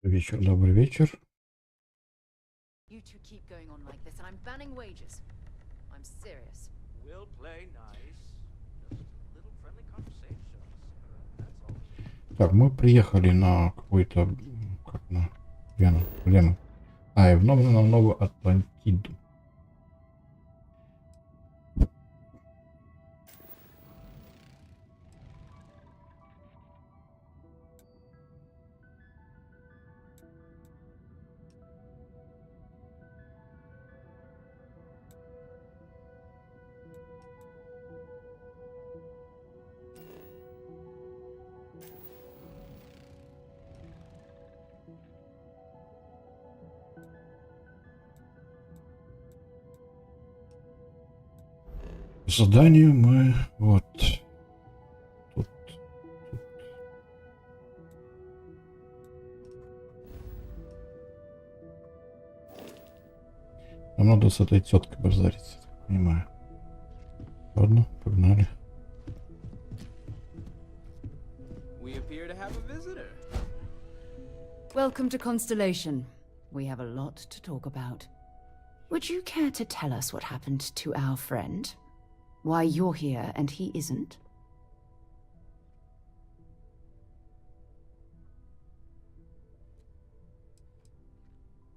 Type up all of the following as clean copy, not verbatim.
Вечер, добрый вечер. You two keep going on like this, and I'm banning wages. I'm serious. We'll play nice. Just little friendly conversations. That's all. Так, мы приехали на какой-то... Как на... Где мы? А, и вновь на Новую Атлантиду. По заданию мы вот тут. Нам надо с этой теткой базарить, я так понимаю. Ладно, погнали. We appear to have a visitor. Welcome to Constellation. We have a lot to talk about. Would you care to tell us what happened to our friend? Why you're here and he isn't?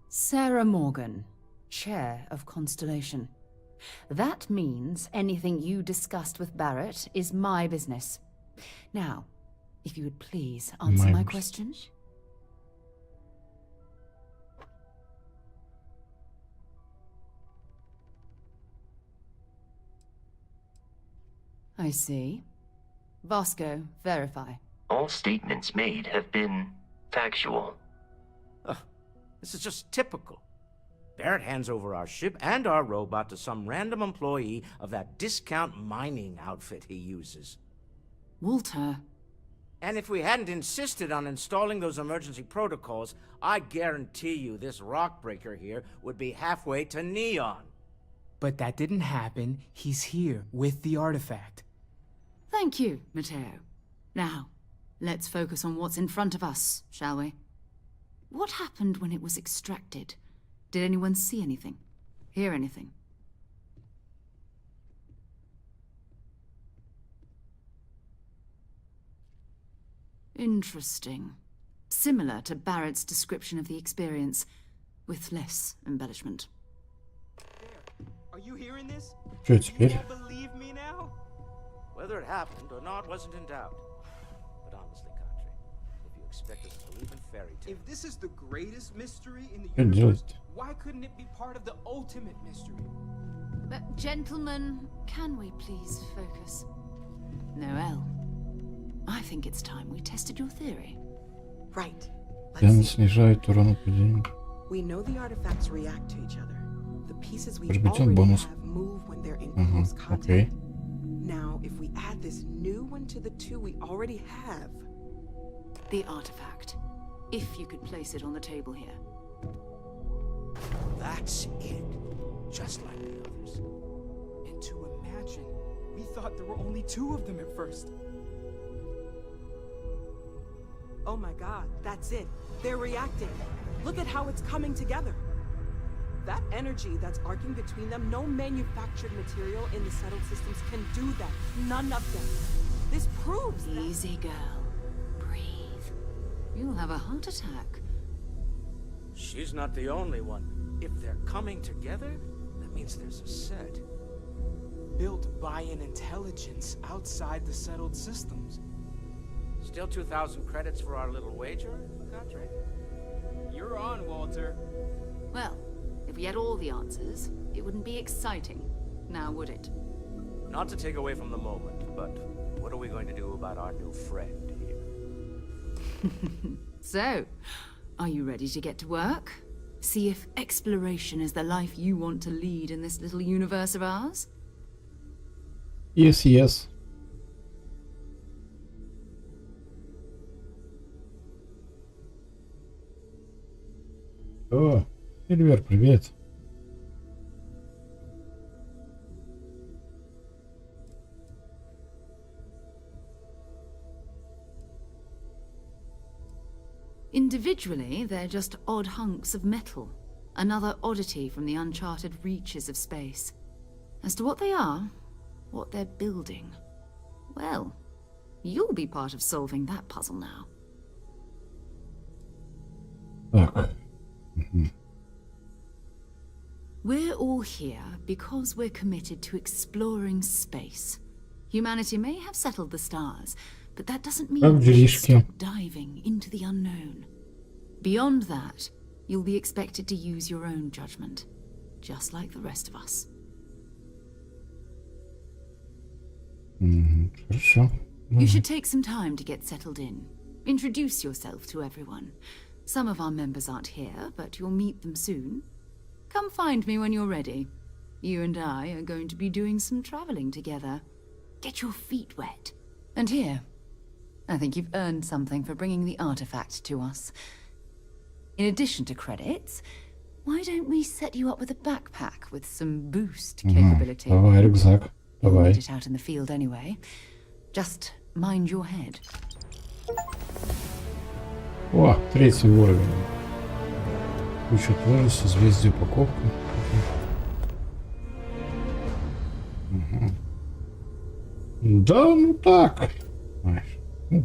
Sarah Morgan, Chair of Constellation. That means anything you discussed with Barrett is my business. Now, if you would please answer my questions. I see. Vasco, verify. All statements made have been factual. This is just typical. Barrett hands over our ship and our robot to some random employee of that discount mining outfit he uses. Walter. And if we hadn't insisted on installing those emergency protocols, I guarantee you this rock breaker here would be halfway to Neon. But that didn't happen. He's here with the artifact. Thank you, Matteo. Now, let's focus on what's in front of us, shall we? What happened when it was extracted? Did anyone see anything? Hear anything? Interesting. Similar to Barrett's description of the experience, with less embellishment. Are you hearing this? Что You теперь? all believe me now? Whether it happened or not wasn't in doubt. But honestly, Country, if you expect us to believe in fairy tales... If this is the greatest mystery in the Что universe, делать? why couldn't it be part of the ultimate mystery? But, gentlemen, can we please focus? Noel, I think it's time we tested your theory. Right. Яна Let's see. снижает урон падения. We know the artifacts react to each other. The pieces we Приобретен already бонус. have move when they're in Ага, close окей. contact. Now, if we add this new one to the two we already have, The artifact. If you could place it on the table here. That's it. Just like the others. And to imagine, we thought there were only two of them at first. oh my god, that's it. They're reacting. Look at how it's coming together. That energy that's arcing between them, no manufactured material in the settled systems can do that. None of them. This proves that... Easy, girl. Breathe. You'll have a heart attack. She's not the only one. If they're coming together, that means there's a set. Built by an intelligence outside the settled systems. Still 2,000 credits for our little wager, Country? You're on, Walter. Well, if we had all the answers, it wouldn't be exciting, now would it? Not to take away from the moment, but what are we going to do about our new friend here? So, are you ready to get to work? See if exploration is the life you want to lead in this little universe of ours? Yes, yes. О, Сильвер, привет. Individually, they're just odd hunks of metal. Another oddity from the uncharted reaches of space. As to what they are, what they're building, well, you'll be part of solving that puzzle now. Так. We're all here because we're committed to exploring space. Humanity may have settled the stars, but that doesn't mean Как we should делишки? stop diving into the unknown. Beyond that, you'll be expected to use your own judgment, just like the rest of us. Хорошо. You should take some time to get settled in. Introduce yourself to everyone. Some of our members aren't here, but you'll meet them soon. Come find me when you're ready. You and I are going to be doing some traveling together. Get your feet wet. And here, I think you've earned something for bringing the artifact to us. In addition to credits, why don't we set you up with a backpack with some boost capability? Давай, рюкзак. You'll Давай. need it out in the field anyway. Just mind your head. О, 3-й уровень. Куча тоже созвездие упаковка. Да, ну так. Знаешь, ну,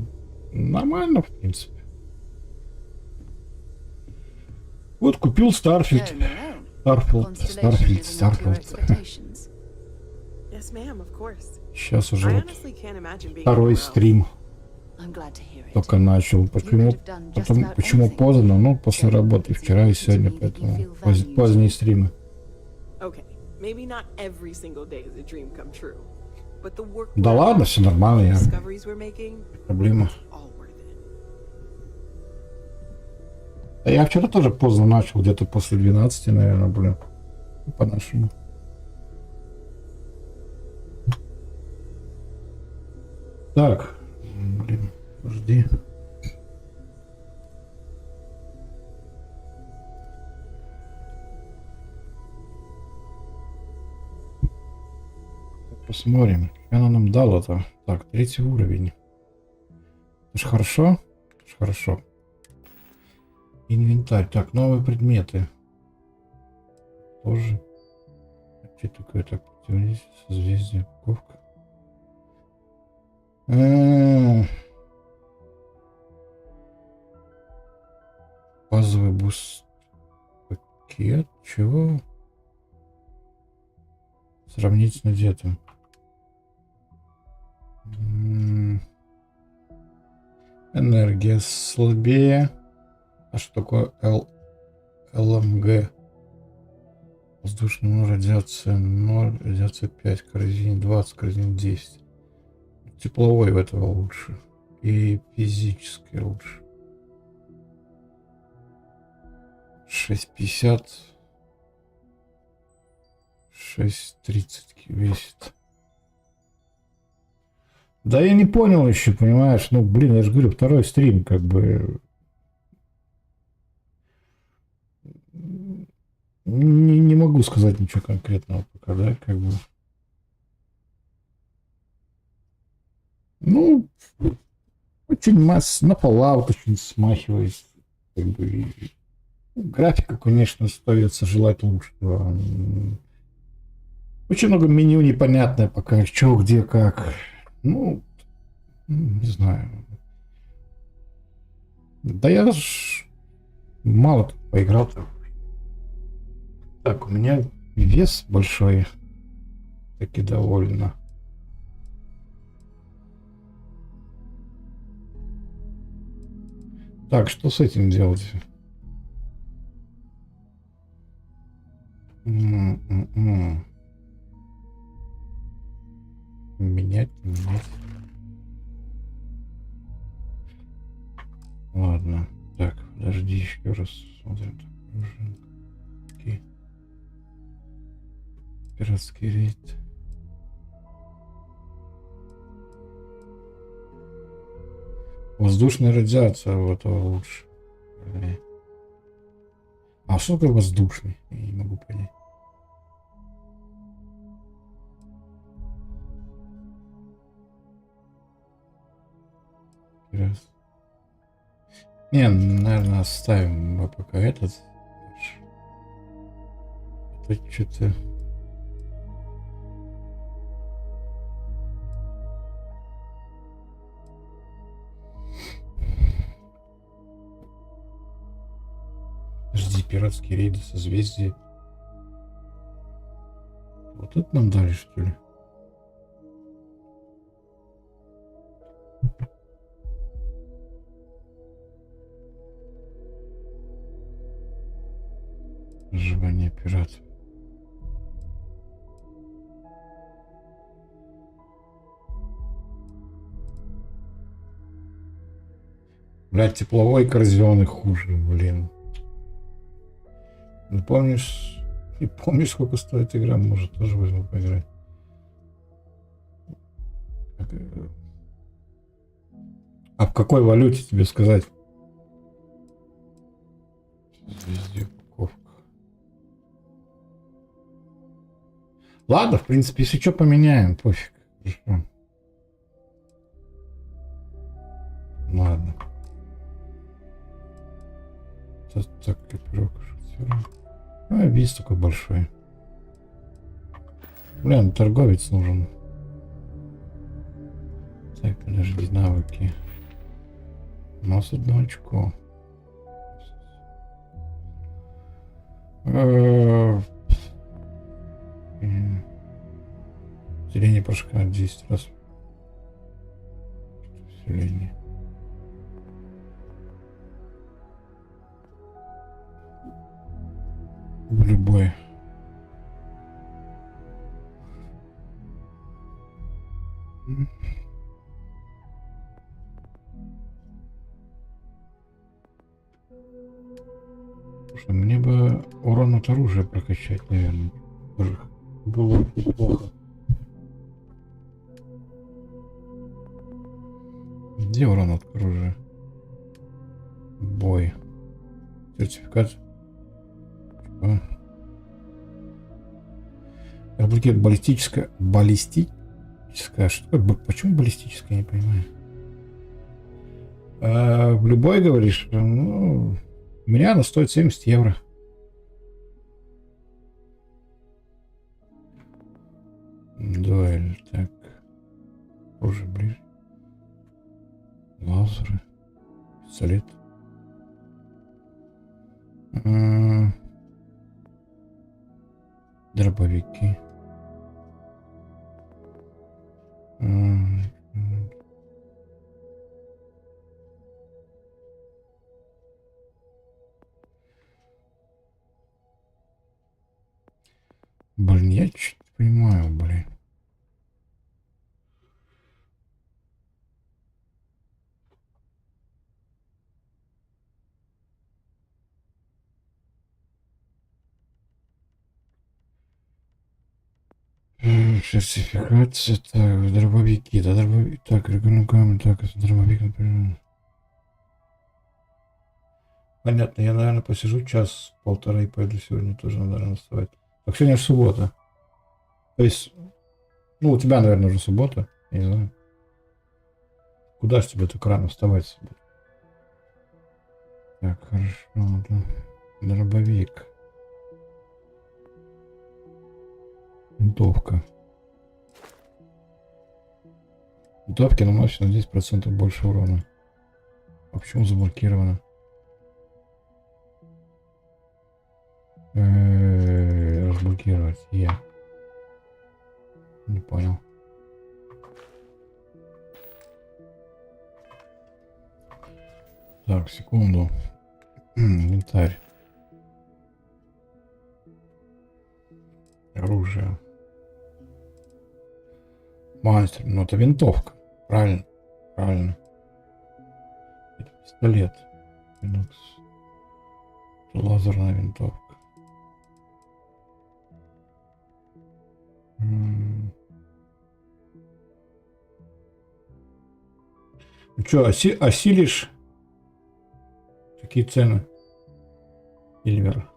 нормально, в принципе. Вот купил Starfield. Expectations. Yes, ma'am, of course. Сейчас уже I вот honestly can't imagine being второй anywhere else. стрим I'm glad to hear it. только начал. Почему поздно? Ну, после работы вчера и сегодня, поэтому поздние стримы. Okay, maybe not every single day is a dream come true, but the work Да ладно, все нормально, я discoveries we're making, проблема. all worth it. Да я вчера тоже поздно начал, где-то после 12, наверное, блин, по-нашему. Так, блин, подожди. Посмотрим, что она нам дала-то. Так, 3-й уровень. Это ж хорошо? Это ж хорошо. Инвентарь. Так, новые предметы. Тоже. Что такое? Так, противодействие, созвездие, упаковка. Базовый буст пакет. Чего? Сравнить с надетым. Энергия слабее. А что такое ЛМГ? Воздушная радиация 0, радиация 5, корзине 20, корзине 10. Тепловой в этого лучше. И физическое лучше. 6,50. 6,30 весит. Да я не понял еще, понимаешь? Ну, блин, я же говорю, второй стрим, как бы... Не могу сказать ничего конкретного пока, да, как бы. Ну, очень на Fallout очень смахивает. Как бы. Графика, конечно, остается желать лучшего. Очень много меню непонятное пока, что, где, как. Ну, не знаю. Да я ж мало тут поиграл-то. Так, у меня вес большой. Таки довольно. Так, что с этим делать? Менять. Ладно. Так, подожди, еще раз смотрим. Пружинки. Пиратский рейд. Воздушная радиация у этого лучше. А что такое воздушный? Я не могу понять. Раз. Не, наверное, оставим мы пока этот. Это что-то... Жди, пиратские рейды, созвездия. Вот это нам дали, что ли? Выживание пиратов. Блядь, тепловой корзион хуже, блин. Ну помнишь... И помнишь, сколько стоит игра? Может, тоже возьму поиграть. А в какой валюте тебе сказать? Везде упаковка. Ладно, в принципе, если что, поменяем, пофиг. Хорошо. Ладно. Так, копировка шутера. А, виз такой большой. Блин, торговец нужен. Так, подожди, навыки. У нас одно очко. Усиление порошка 10 раз. Усиление. Любой. Слушай, мне бы урон от оружия прокачать, наверное. Тоже было бы плохо. Где урон от оружия? Бой. Сертификат. Разблокирует баллистическое. Баллистическое. Что такое? Почему баллистическое? Я не понимаю. В любой, говоришь? Ну, у меня она стоит 70 евро. Дуэль. Так. Уже ближе. Лазеры. Пистолет. Дробовики. Блин, я чуть не понимаю, блин. Сертификация, так, дробовики, да, дробовики, так, регулярный камень, так, дробовик, например. Понятно, я, наверное, посижу час-полтора и пойду сегодня тоже, наверное, вставать. Так, сегодня же суббота. То есть, ну, у тебя, наверное, уже суббота, я не знаю. Куда ж тебе так рано вставать в субботу? Так, хорошо, да. Дробовик. Винтовка. Винтовки наносят на 10% больше урона. А почему заблокировано? Разблокировать. Я. Не понял. Так, секунду. Инвентарь. Оружие. Мастер. Ну, это винтовка. Правильно. Правильно. Это пистолет. Минукс. Это лазерная винтовка. Ну что, осилишь? Какие цены? Сильвер.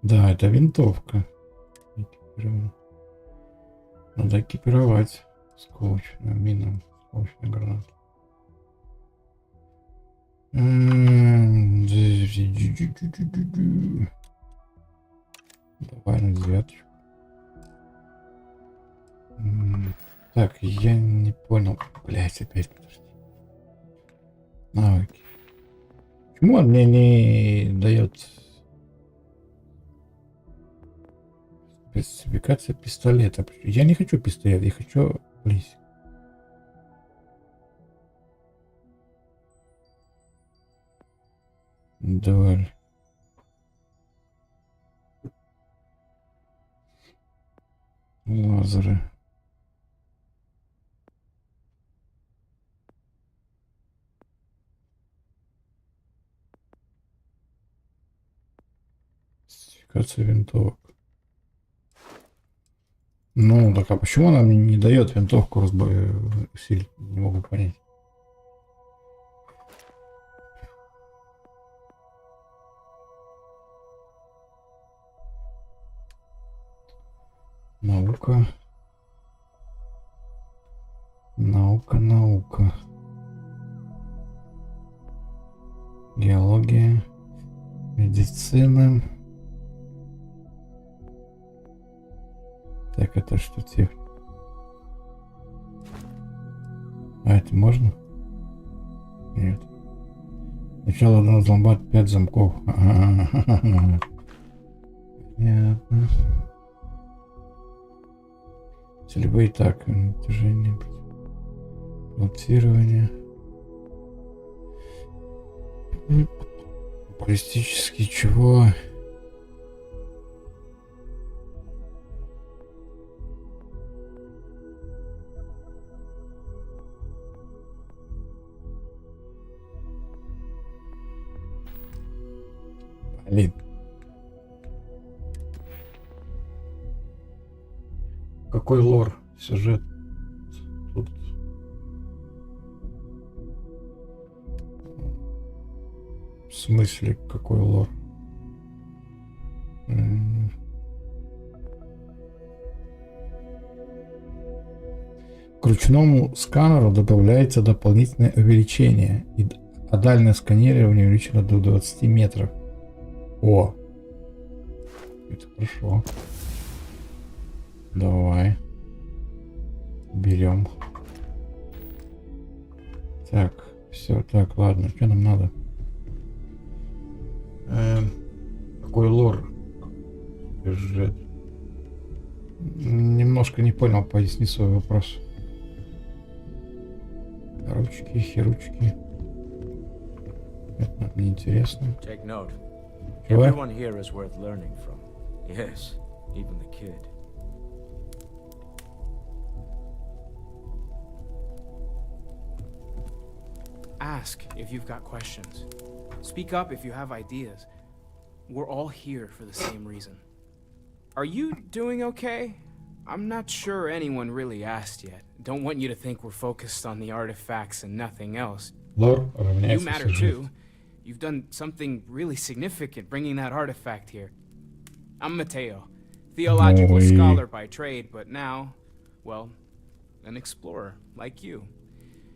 Да, это винтовка. Надо экипировать. Сколочную мину, сколочную гранату. Давай на девяточку. Так, я не понял. Блять, опять подожди. Навыки. Почему он мне не дает спецификация пистолета? Я не хочу пистолет, я хочу лисик. Дуэль. Лазеры. Спецификация винтовок. Ну, так а почему она мне не дает винтовку усилить? Не могу понять. Наука. Наука. Геология. Медицина. Так, это что, техника? А это можно? Нет. Сначала надо взломать 5 замков. Понятно. Целевые так, натяжение, плотирование. Баллистический чего? Блин. Какой лор, сюжет тут. В смысле, какой лор? К ручному сканеру добавляется дополнительное увеличение, а дальнее сканирование увеличено до 20 метров. О! Это хорошо. Давай. Берем. Так, все, так, ладно, что нам надо? Какой лор? Сюжет. Немножко не понял, поясни свой вопрос. Ручки, херучки. Это мне интересно. Take note. Чего? Everyone here is worth learning from. Yes, even the kid. Ask if you've got questions. Speak up if you have ideas. We're all here for the same reason. Are you doing okay? I'm not sure anyone really asked yet. Don't want you to think we're focused on the artifacts and nothing else. Лор You равняется matter сюжет. too. You've done something really significant bringing that artifact here. I'm Mateo, theological Ой. scholar by trade, but now, well, an explorer like you.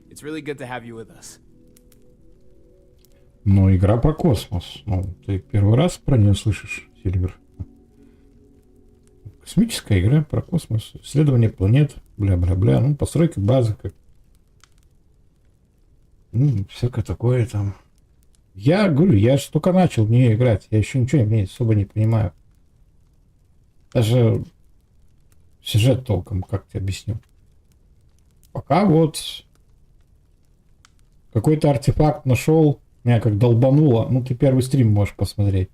It's really good to have you with us. Ну, игра про космос. Ну, ты первый раз про нее слышишь, Сильвер? Космическая игра про космос. Исследование планет, бля-бля-бля. Ну, постройка базы, как... Ну, всякое такое там. Я говорю, я же только начал в нее играть. Я еще ничего в ней особо не понимаю. Даже сюжет толком, как тебе объясню. Пока вот какой-то артефакт нашел, меня как долбануло. Ну, ты первый стрим можешь посмотреть.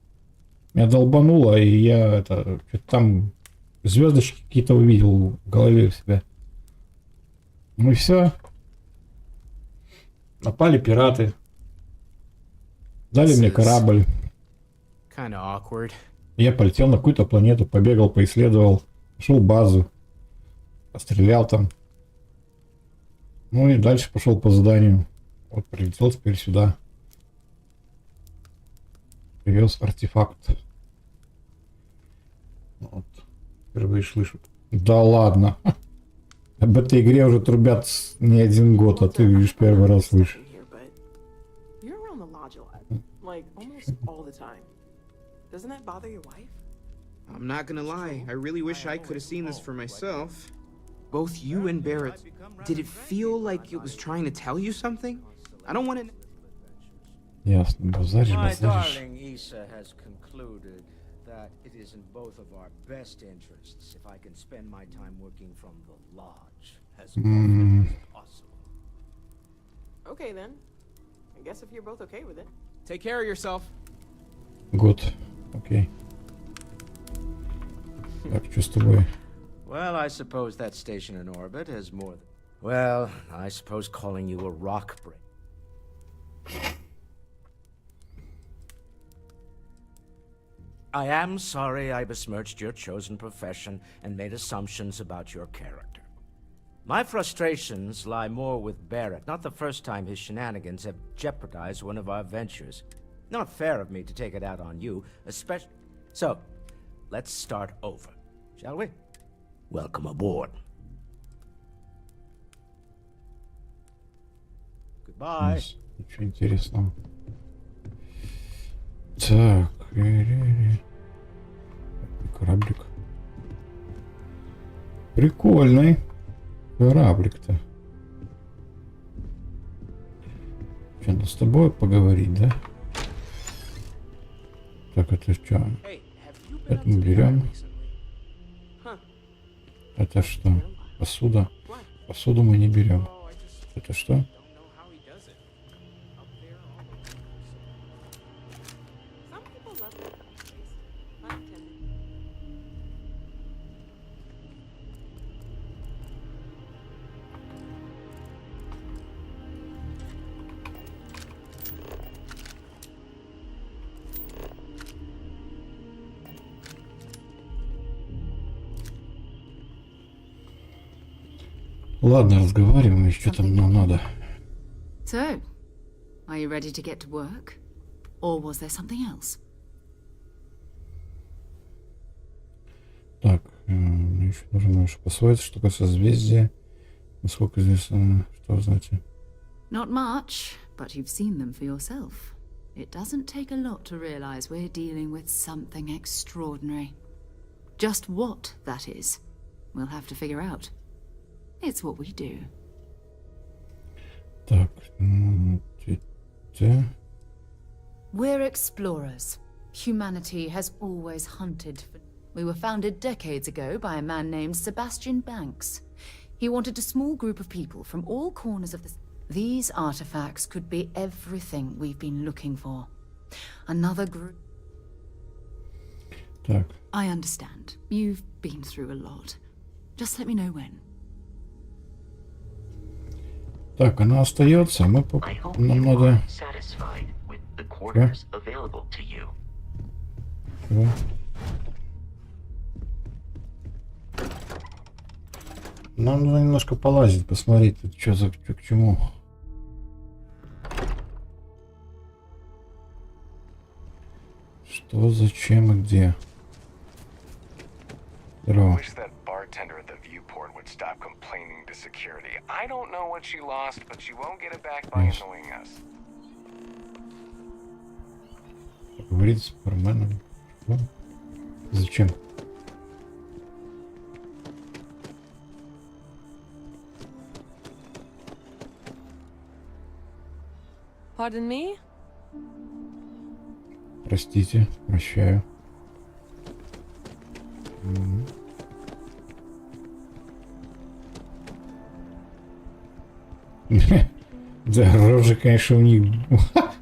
Меня долбануло, и я это что-то там звездочки какие-то увидел в голове у себя. Ну и все. Напали пираты. Дали мне корабль. Kinda awkward. Я полетел на какую-то планету, побегал, поисследовал, нашел базу, пострелял там. Ну и дальше пошел по заданию. Вот прилетел теперь сюда. Привез артефакт. Вот. Впервые слышу. Да ладно. Об этой игре уже трубят не один год, а ты видишь первый раз слышишь. You're around the like almost all the time. Doesn't that bother your wife? I'm not gonna lie, I really wish I could have seen this for myself. Both you and Barrett, did it feel like it was trying to tell you something? I don't want to... Ясно, базаришь, My базаришь. darling Issa has concluded that it is in both of our best interests if I can spend my time working from the lodge as often as possible. Okay then. I guess if you're both okay with it. Take care of yourself. Год. Окей. Так, что с тобой? Well, I suppose that station in orbit has more than... Well, I suppose calling you a rock break. I am sorry I besmirched your chosen profession and made assumptions about your character. My frustrations lie more with Barrett, not the first time his shenanigans have jeopardized one of our ventures. Not fair of me to take it out on you, especially... So, let's start over, shall we? Welcome aboard. Goodbye. Ничего интересного. Так, кораблик. Прикольный кораблик-то. Что, надо с тобой поговорить, да? Так, это что? Hey, have you been Это up мы to the берем. yard recently? Huh. Это что? Посуда. What? Посуду мы не берем. Oh, I just Это что? don't know how he does it. Up there all over the place. Some people love that kind of space. Pun intended. Ладно, разговариваем, что там нам надо. So, are you ready to get to work? Or was there something else? Так, мне еще нужно немножко посмотреть, что такое созвездие. Насколько известно, что вы знаете. Not much, but you've seen them for yourself. It doesn't take a lot to realize we're dealing with something extraordinary. Just what that is, we'll have to figure out. It's what we do. Так, We're explorers. Humanity has always hunted for... We were founded decades ago by a man named Sebastian Banks. He wanted a small group of people from all corners of the... These artifacts could be everything we've been looking for. Another group... Так, I understand. You've been through a lot. Just let me know when. так, она остается, мы I hope нам you надо... are satisfied with the quarters available to you. Чего? Нам нужно немножко полазить, посмотреть, тут что за к чему. Что, зачем и где. Здорово. Wish that bartender at the viewport would stop complaining to security. I don't know what she lost, but she won't get it back by annoying us. Поговорить с барменом. Что? Зачем? Pardon me? Простите, прощаю. Да, рожи, конечно, у них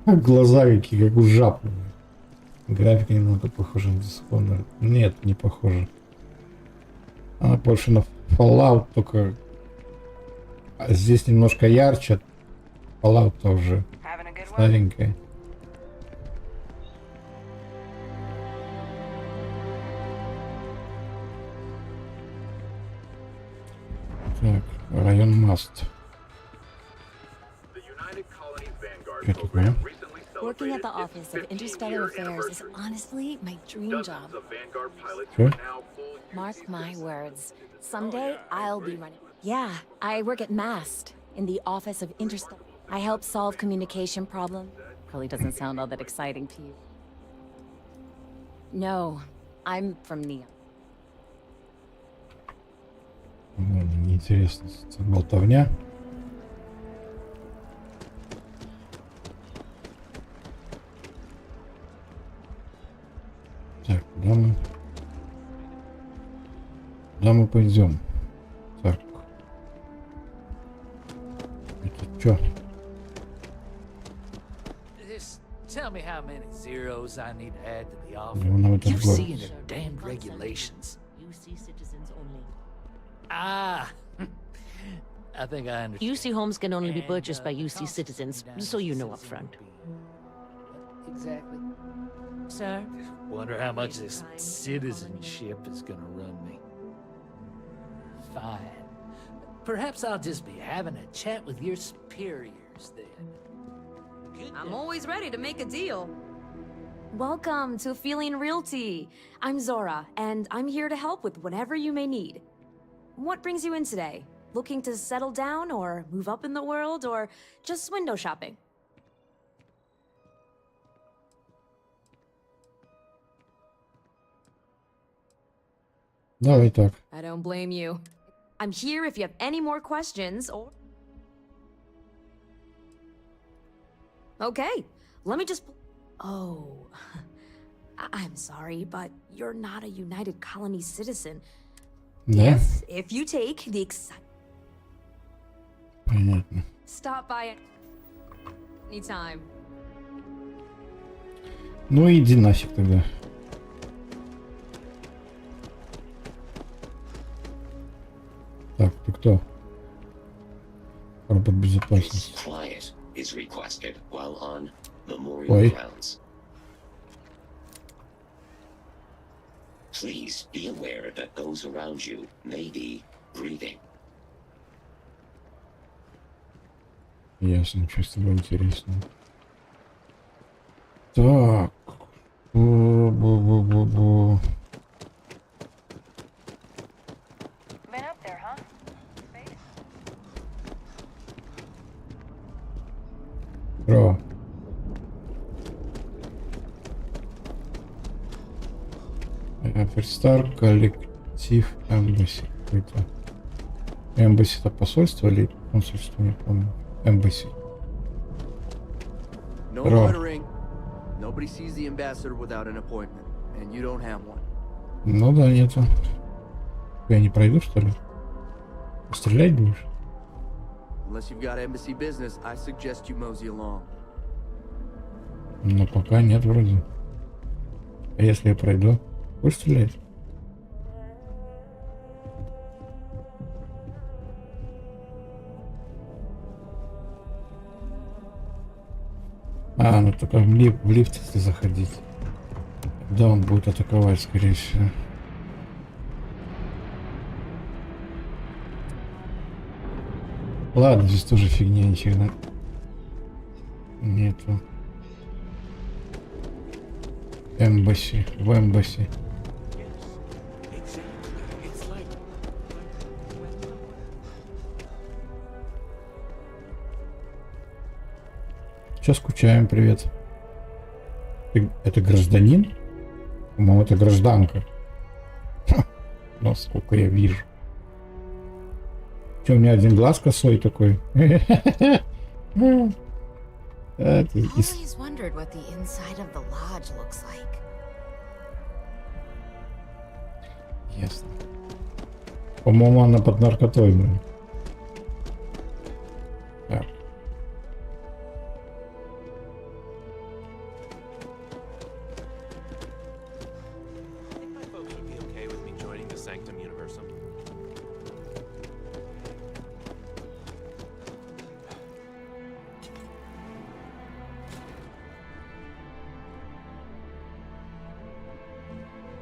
глаза какие, как у жаб. Графика немного похожа на Dishonored. Нет, не похожа. Она больше на Fallout, только здесь немножко ярче. Fallout тоже старенькая. Так, район Маст. Что такое? Working at the Office of Interstellar Affairs is honestly my dream job. Что? Mark my words. Someday I'll be running. Yeah, I work at MAST in the Office of Interstellar. I help solve communication problems. probably doesn't sound all that exciting to you. No, I'm from Nia. Ладно, неинтересно. Болтовня. Так, куда мы? Куда мы пойдем? Так. Это что? Just tell me how many zeros I need to add to the offer. Ну, на этом You городе. see in the damned regulations. UC citizens only. Ah, I think I understand. UC homes can only be purchased by UC citizens, so you know up front. Exactly. Sir? Wonder how much this citizenship is gonna run me. Fine. Perhaps I'll just be having a chat with your superiors then. I'm always ready to make a deal. Welcome to Feeling Realty. I'm Zora, and I'm here to help with whatever you may need. What brings you in today? Looking to settle down, or move up in the world, or just window shopping? Давай так. I don't blame you. I'm here if you have any more questions, or... Okay, let me just... Oh... I'm sorry, but you're not a United Colony citizen. Да? Yes, if you take the Понятно. Stop by anytime. Ну иди нафиг тогда. Так, ты кто? Робот безопасности. Quiet is requested while on Memorial Ой. Grounds. Please be aware that those around you may be breathing. Ясно, что с тобой интересно. Так. Бу-бу-бу-бу-бу. Been up there, huh? Браво. Ферстар, коллектив, Эмбасси какой-то. Эмбасси это посольство или консульство, не помню. Эмбасси. No Браво. loitering. Nobody sees the ambassador without an appointment, and you don't have one. Ну да, нету. Я не пройду, что ли? Стрелять будешь? Unless you've got embassy business, I suggest you mosey along. Но пока нет вроде. А если я пройду? Будешь стрелять? А, ну только в лифт если заходить. Да, он будет атаковать, скорее всего. Ладно, здесь тоже фигня, ничего нету. Эмбасси, в эмбасси. Сейчас скучаем, привет. Это гражданин? По-моему, это гражданка. Ха, ну, сколько я вижу. Че, у меня один глаз косой такой. Always wondered what the inside of the lodge looks like. Ясно. По-моему, она под наркотой, блин. Так.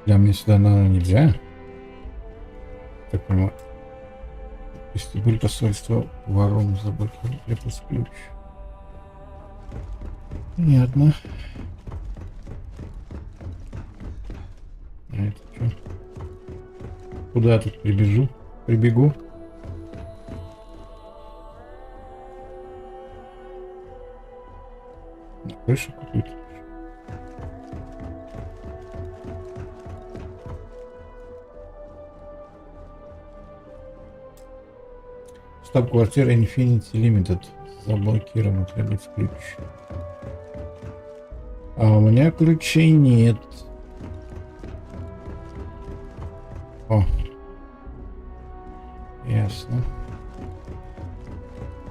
Да, мне сюда, наверное, нельзя. Так понимаю. Вестибюль посольства ворон заблокировали крепость ключ. Понятно. А это что? Куда я тут прибегу? На крышу какую-то. Штаб-квартира Infinity Limited. Заблокировано, требуется ключ. А у меня ключей нет. О. Ясно.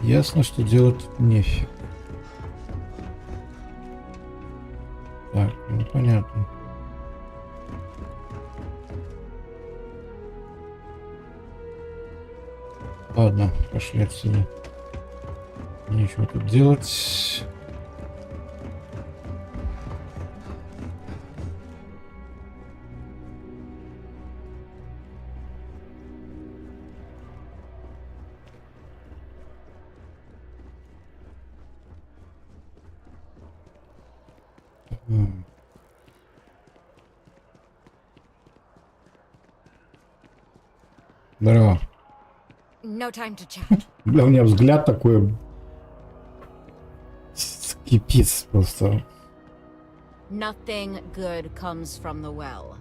Ясно, что делать нефиг. Так, ну понятно. Ладно, пошли отсюда. Нечего тут делать. Здорово. No time to chat. Бля, у меня взгляд такой... Кипец просто. Nothing good comes from the well.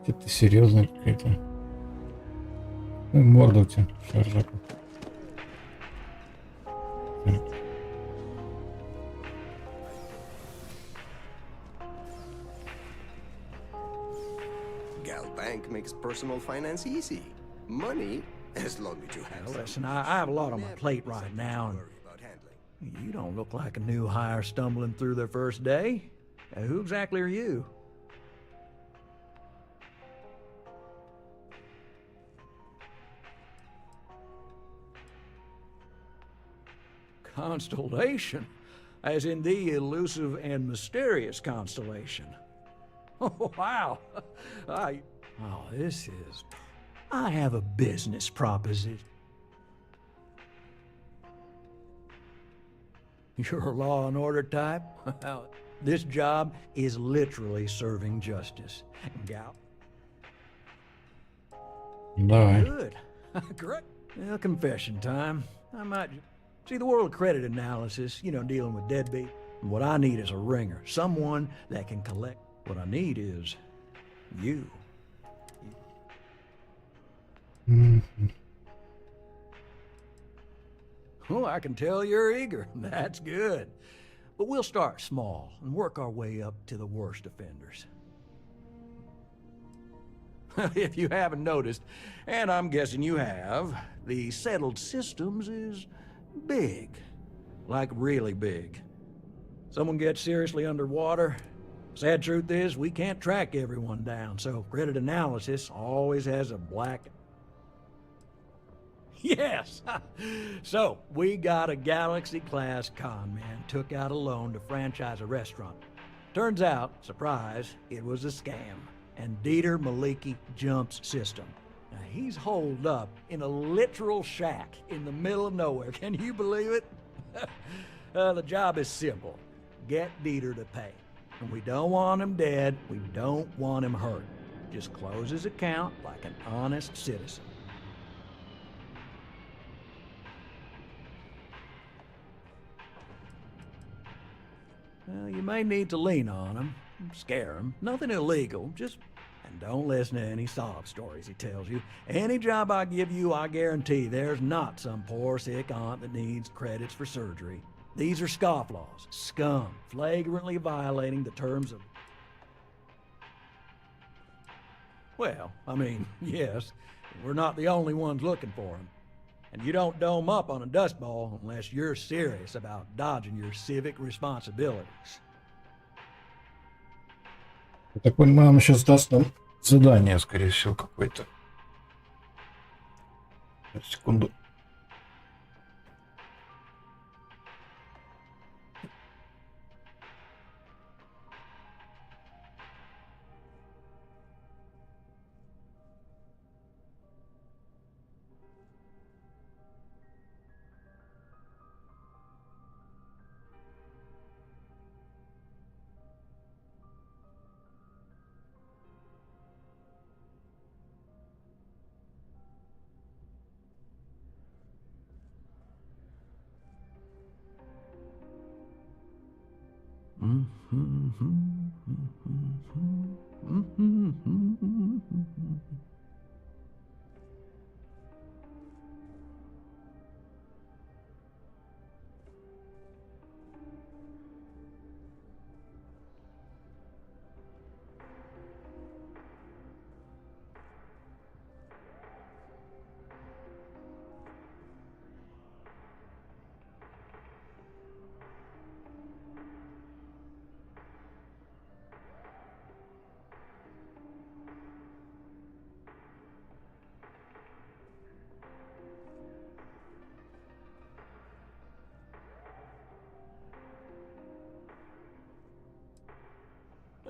Это серьезная какая-то. Ну, морда у тебя, шаржака. Bank makes personal finance easy. Money, as long as you have. Well, listen, I have a lot on my plate right now, and you don't look like a new hire stumbling through their first day. Who exactly are you? Constellation, as in the elusive and mysterious constellation. Oh, wow. Oh, this is... I have a business proposition. You're a law and order type? This job is literally serving justice. Gal. No. Good. Great. Well, confession time. I might... See, the world of credit analysis, you know, dealing with deadbeat. What I need is a ringer. Someone that can collect. What I need is... you. Oh, I can tell you're eager. That's good. But we'll start small and work our way up to the worst offenders. If you haven't noticed, and I'm guessing you have, the settled systems is big. Like really big. Someone gets seriously underwater. Sad truth is, we can't track everyone down, so credit analysis always has a black... Yes! So, we got a Galaxy-class con man took out a loan to franchise a restaurant. Turns out, surprise, it was a scam. And Dieter Maliki jumps system. Now, he's holed up in a literal shack in the middle of nowhere. Can you believe it? The job is simple. Get Dieter to pay. And we don't want him dead, we don't want him hurt. Just close his account like an honest citizen. Well, you may need to lean on him, scare him. Nothing illegal, just... And don't listen to any sob stories he tells you. Any job I give you, I guarantee there's not some poor sick aunt that needs credits for surgery. These are scofflaws, scum, flagrantly violating the terms of... Well, I mean, yes, we're not the only ones looking for him. And you don't dome up on a dust ball unless you're serious about dodging your civic responsibilities. Я так понимаю, он сейчас даст нам задание, скорее всего, какое-то. Секунду.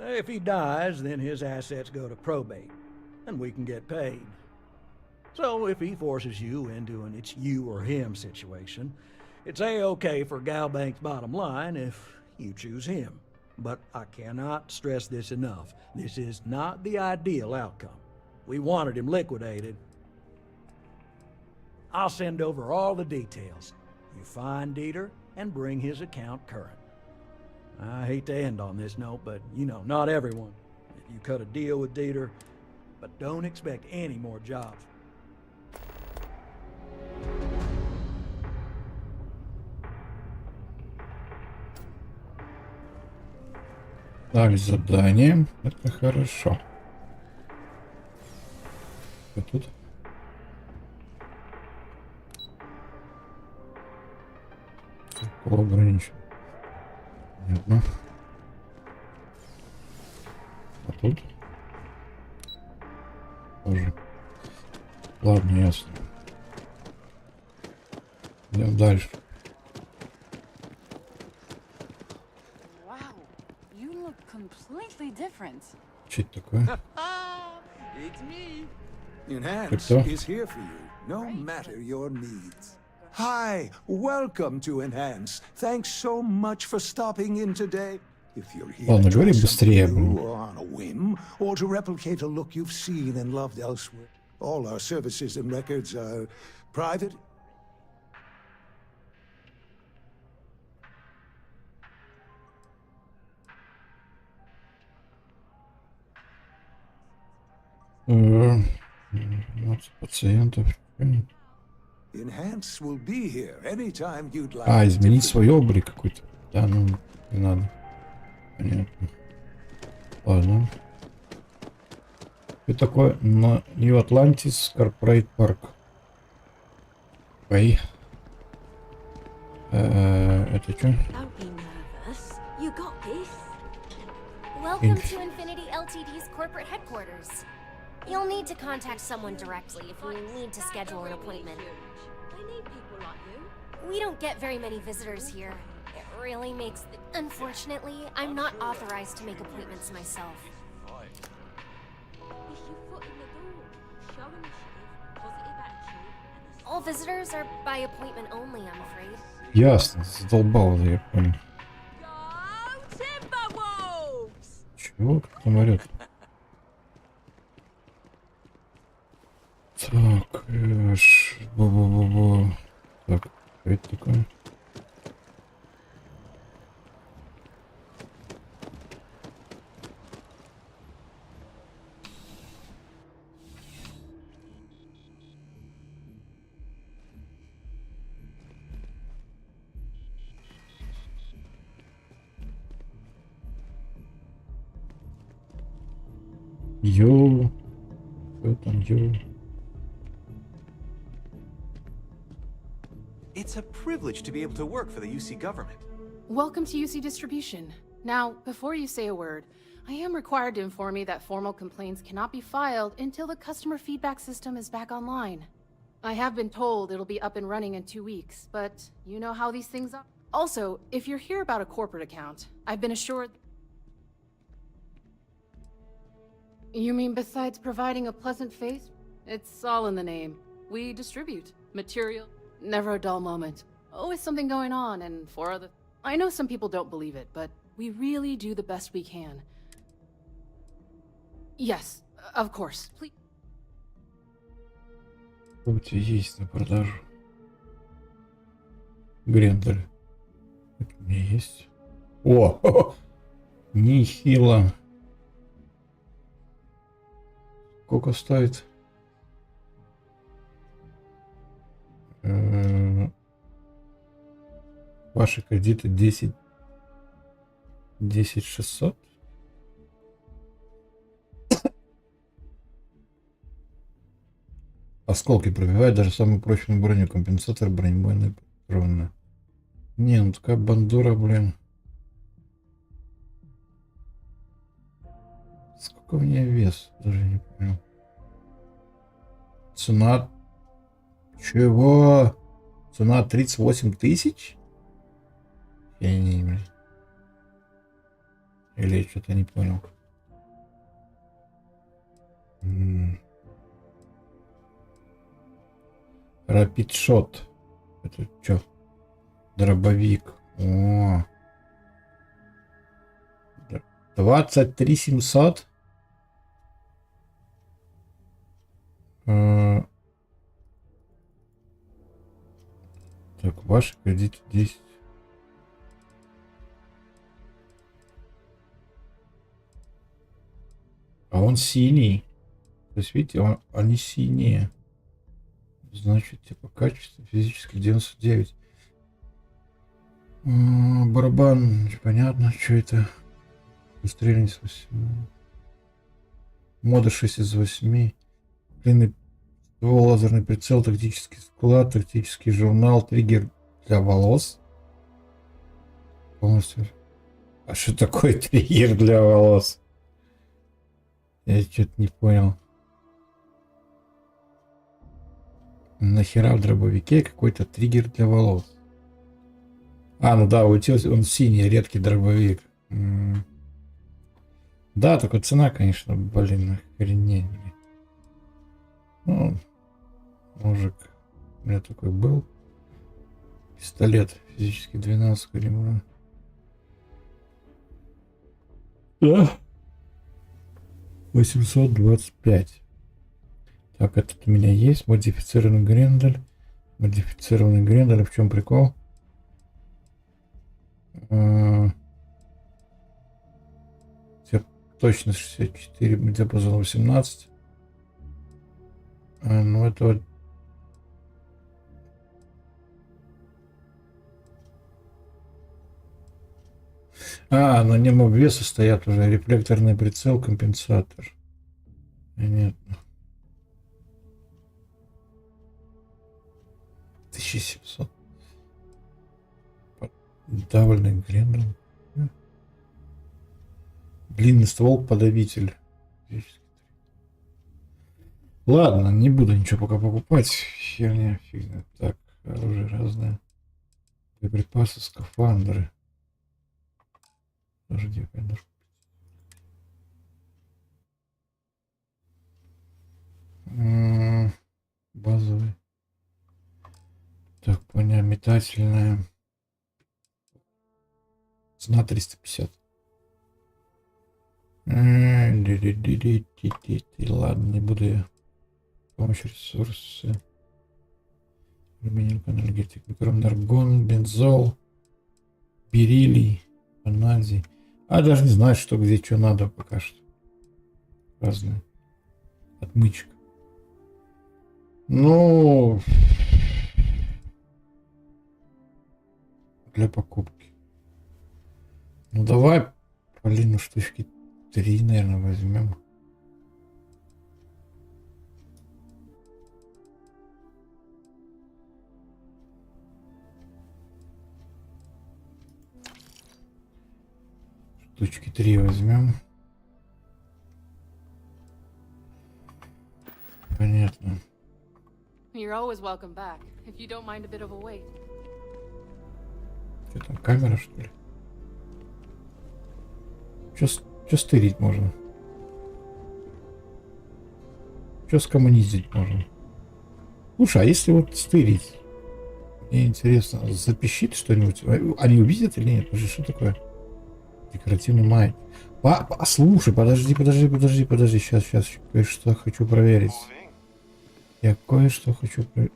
If he dies, then his assets go to probate, and we can get paid. So if he forces you into an it's you or him situation, it's A-okay for Galbank's bottom line if you choose him. But I cannot stress this enough. This is not the ideal outcome. We wanted him liquidated. I'll send over all the details. You find Dieter and bring his account current. I hate to end on this note, but you know, not everyone. If you cut a deal with Dieter, but don't expect any more jobs. Дали задание. Это хорошо. Что тут? Такого ограничено. Понятно. А тут? Тоже. Ладно, ясно. Идем дальше. Completely different. Что это такое? It's me. Enhance Кто? is here for you, no matter your needs. Hi, welcome to Enhance. Thanks so much for stopping in today. If you're here Ладно, to говори try быстрее, something блин. new or on a whim, or to replicate a look you've seen and loved elsewhere, all our services and records are private. Пациентов. Enhance will be here anytime you'd like. А, изменить свой облик какой-то. Да, ну, не надо. Понятно. Ладно. Это такое на New Atlantis Corporate Park. Ой. Это что? Don't be nervous. You got this. Welcome to Infinity Ltd's corporate headquarters. You'll need to contact someone directly if you need to schedule an appointment. We don't get very many visitors here. It really makes Unfortunately, I'm not authorized to make appointments myself. All visitors are by appointment only, I'm afraid. Ясно, задолбал, я понял. Чего? Как там орёт? Так, бу-бу-бу-бу. Так, что это такое? Йоу. Что там, йоу? It's a privilege to be able to work for the UC government. Welcome to UC Distribution. Now, before you say a word, I am required to inform you that formal complaints cannot be filed until the customer feedback system is back online. I have been told it'll be up and running in 2 weeks, but you know how these things are. Also, if you're here about a corporate account, I've been assured... You mean besides providing a pleasant face? It's all in the name. We distribute material. Never a dull moment. Always something going on, and for other... I know some people don't believe it, but we really do the best we can. Yes, of course. Please. Что у тебя есть на продажу? Грендель. Это у меня есть. О! Нехило. Сколько стоит? Ваши кредиты 10 600. Осколки пробивают даже самую прочную броню. Компенсатор бронебойные патроны. Не, ну такая бандура, блин. Сколько у меня вес? Даже не понял. Цена... Чего? Цена 38 тысяч? Я не... Или я что-то не понял. Rapid Shot. Это что? Дробовик. О. 23 700. Так, ваши кредиты 10. А он синий. То есть, видите, они синие. Значит, типа, качество физически 99. Барабан, непонятно, что это. Выстреление с 8. Мода 6 из 8. Длинный ствол, лазерный прицел, тактический склад, тактический журнал, триггер для волос. Полностью. А что такое триггер для волос? Я что-то не понял. Нахера в дробовике какой-то триггер для волос? А, ну да, он синий, редкий дробовик. Да, только цена, конечно, блин, охренеть. Ну, мужик, у меня такой был. Пистолет, физически 12 калибра. Да. 825. Так, этот у меня есть. Модифицированный Грендель. Модифицированный Грендель. В чем прикол? Точность 64, диапазон 18. Ну это вот. На нем обвесы стоят уже. Рефлекторный прицел, компенсатор. Понятно. 1700. Давленный Грендель. Длинный ствол, подавитель. Ладно, не буду ничего пока покупать. Херня, фигня. Так, оружие разное. Боеприпасы, скафандры. Даже где базовый. Так, понял, метательная. Цена 350. Ладно, не буду я. Помощь ресурсы. Алюминий, энергетик, микроаргон, бензол, бериллий, ванадий. Даже не знаю, что где что надо пока что. Разные. Отмычка. Ну, для покупки. Ну давай, блин, ну штучки 3, наверное, возьмем. Штучки 3 возьмем. Понятно. You're always welcome back, if you don't mind a bit of a wait. Что там, камера, что ли? Что стырить можно? Что скоммунизить можно? Слушай, а если вот стырить? Мне интересно, запищит что-нибудь? Они увидят или нет? Что такое? Декоративный май. Слушай, подожди. Сейчас кое-что хочу проверить. Я кое-что хочу проверить.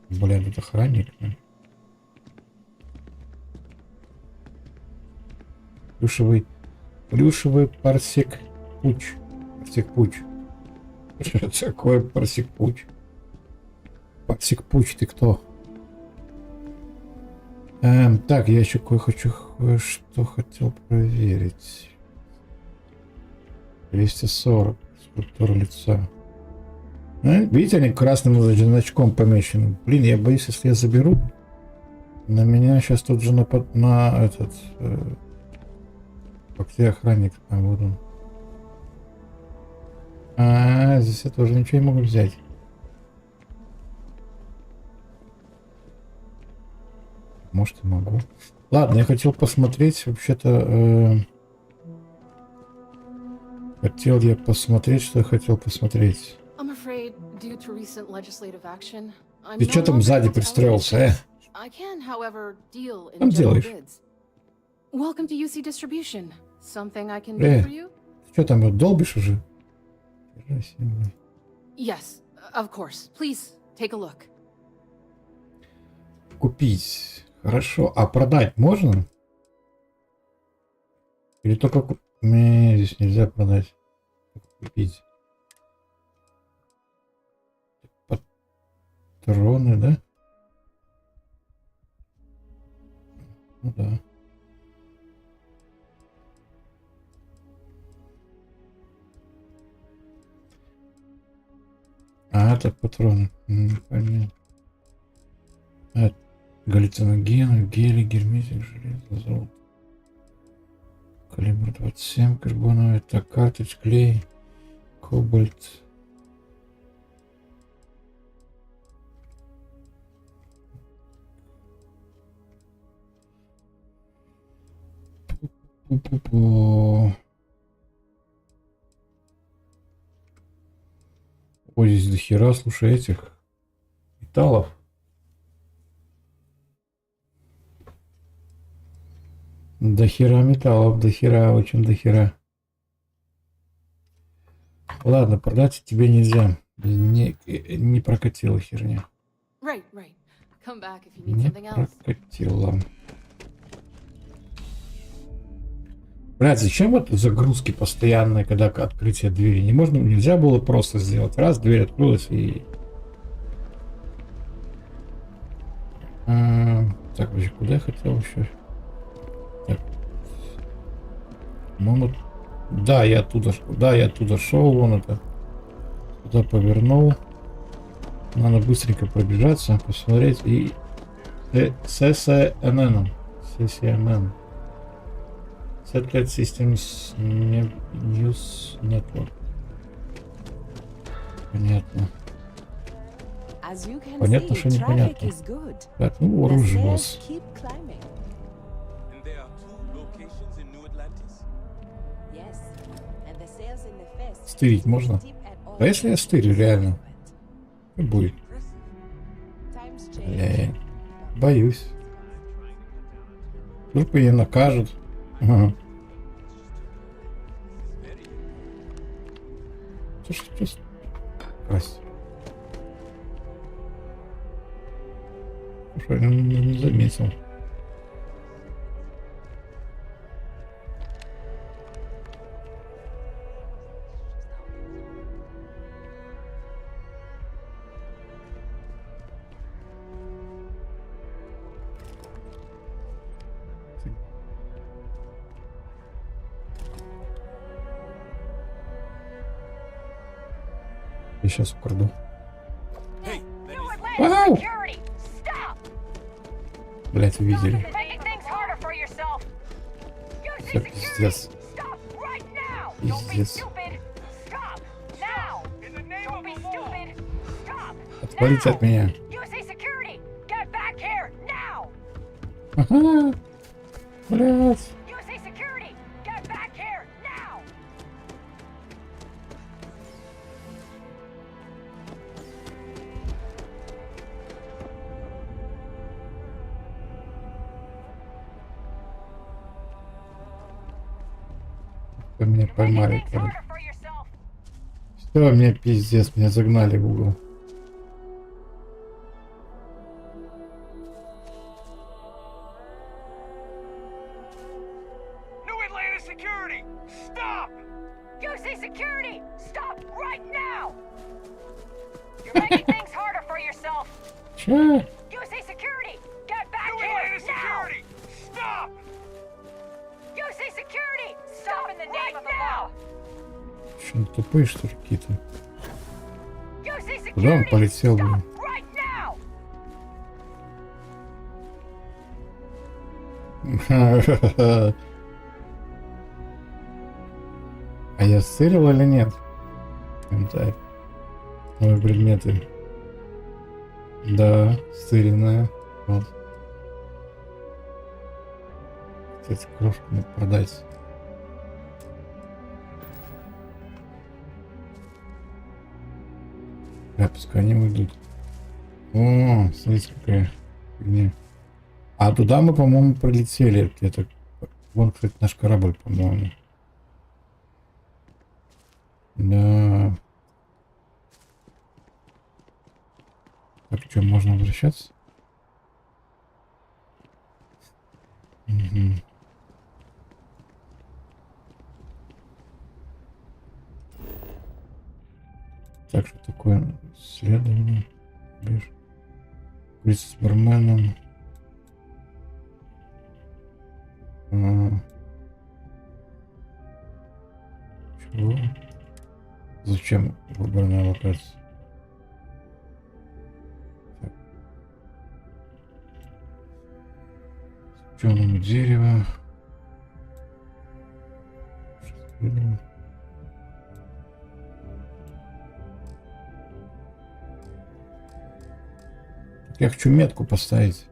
Блин, это охранник. Плюшевый парсек пуч. Парсек пуч. Что такое парсек пуч? Парсек пуч, ты кто? Так, я еще кое-что хотел проверить. 240. Структура лица. Видите, они красным значком помечены. Блин, я боюсь, если я заберу, на меня сейчас тут же на этот... как ты охранник там вот он. Здесь я тоже ничего не могу взять. Может, и могу. Ладно, я хотел посмотреть, вообще-то... Хотел я посмотреть, что я хотел посмотреть. Ты что там сзади пристроился, Там делаешь? Что там, вот долбишь уже? Yes, of course. Please take a look. Купить. Хорошо. А продать можно? Или только... Не, здесь нельзя продать. Купить. Патроны, да? Ну да. Это патроны. Понятно. Галлюциногены, гели, герметик, железо, золото. Калибр 27, карбоновый, так, картridж, клей, кобальт. Ой, здесь дохера, слушай, этих металлов. Дохера металлов, дохера, очень дохера. Ладно, продать тебе нельзя. Не прокатила херня. Не прокатила. Блядь, зачем вот загрузки постоянные, когда открытие двери? Нельзя было просто сделать. Раз, дверь открылась и... Так, вообще, куда я хотел еще? Так. Ну, да, я оттуда шел, вон это. Туда повернул. Надо быстренько пробежаться, посмотреть и... CCNN. Satellite Systems News Network. Понятно. Понятно, что непонятно. Так, ну вооружилась. Стырить можно? А если я стырю, реально? И будет. Боюсь. Вдруг меня накажут. Ага. Что? Красиво. Слушай, не заметил. Я сейчас украду. Вау! Блять, увидели. Все, пиздец. Пиздец. Отвалите от меня. Ага. Блять. Меня поймали, короче. Все, меня пиздец, меня загнали в угол. security! Stop! UC security! Stop right now! You're making things harder for yourself. Че? UC security! Get back You here invaded now! security! Stop! UC security! Stop in the name of the law! Что он тупые, что ли, какие-то? UC Куда он security! полетел, блин? Stop right now! А я стырил или нет? Комментарий. Новые предметы. Да, стыренная. Вот. Кстати, крошку надо продать. Да, пускай они уйдут. О, смотрите, какая фигня. А туда мы, по-моему, пролетели. Это... Вон, кстати, наш корабль, по-моему. Да. Так, что, можно возвращаться? Угу. Так, что такое исследование? Говорить с барменом. Чего? Зачем выбранная локация? Так. Ученое дерево. Я хочу метку поставить.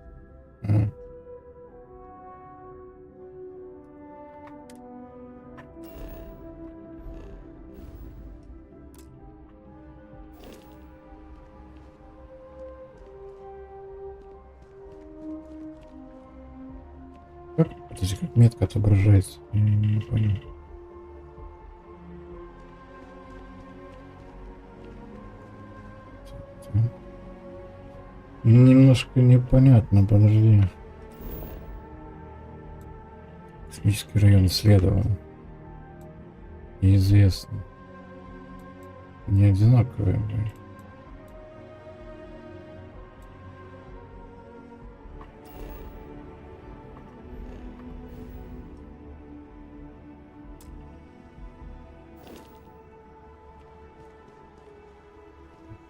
Подожди, как метка отображается? Не понял. Немножко непонятно, подожди. Космический район исследован. Неизвестно. Не одинаковые, блин.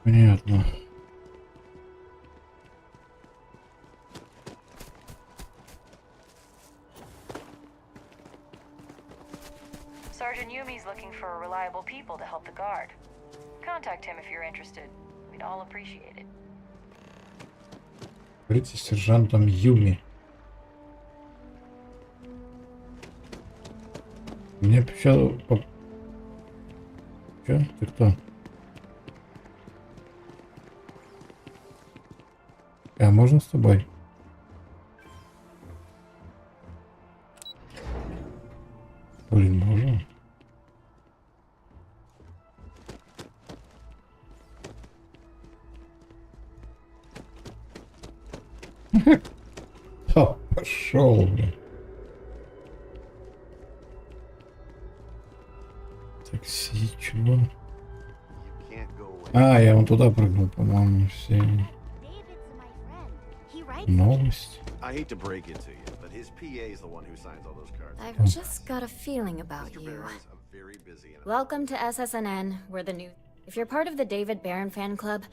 Понятно. Sergeant Yumi's looking for reliable people to help the guard. Contact him if you're interested. We'd all appreciate it. Говорите с сержантом Юми. Мне сейчас... Чё? Ты кто? А можно с тобой? Блин, можно? Пошел, блин. Такси, чего? А, я вон туда прыгнул, по-моему, все. Новость. I hate to break it to you, but his PA is the one who signs all those cards. I've just got a feeling about you. Very busy. Welcome to SSNN. We're the new... If you're part of the David Barron fan club,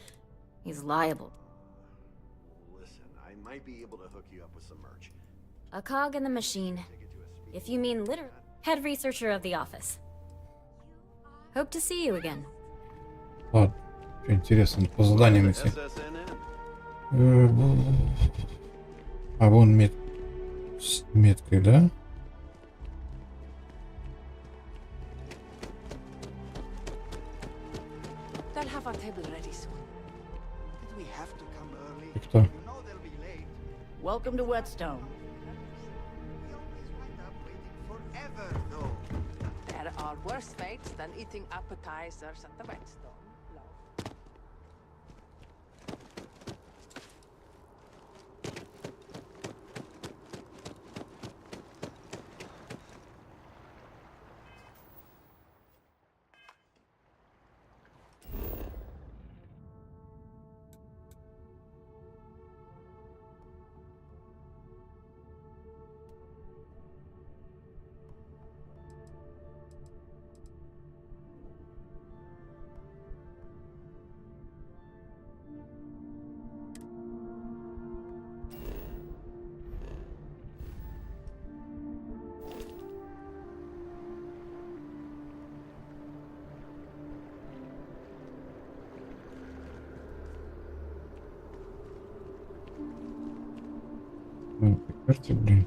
he's liable. Listen, I might be able to hook you up with some merch. A cog in the machine. If you mean literally. Head researcher of the office. Hope to see you again. Ладно, что интересно, по заданиям идти. А вон с меткой, да? Ты кто? Welcome to Whetstone. There are worse fates than eating appetizers at the Whetstone. Карте, блин.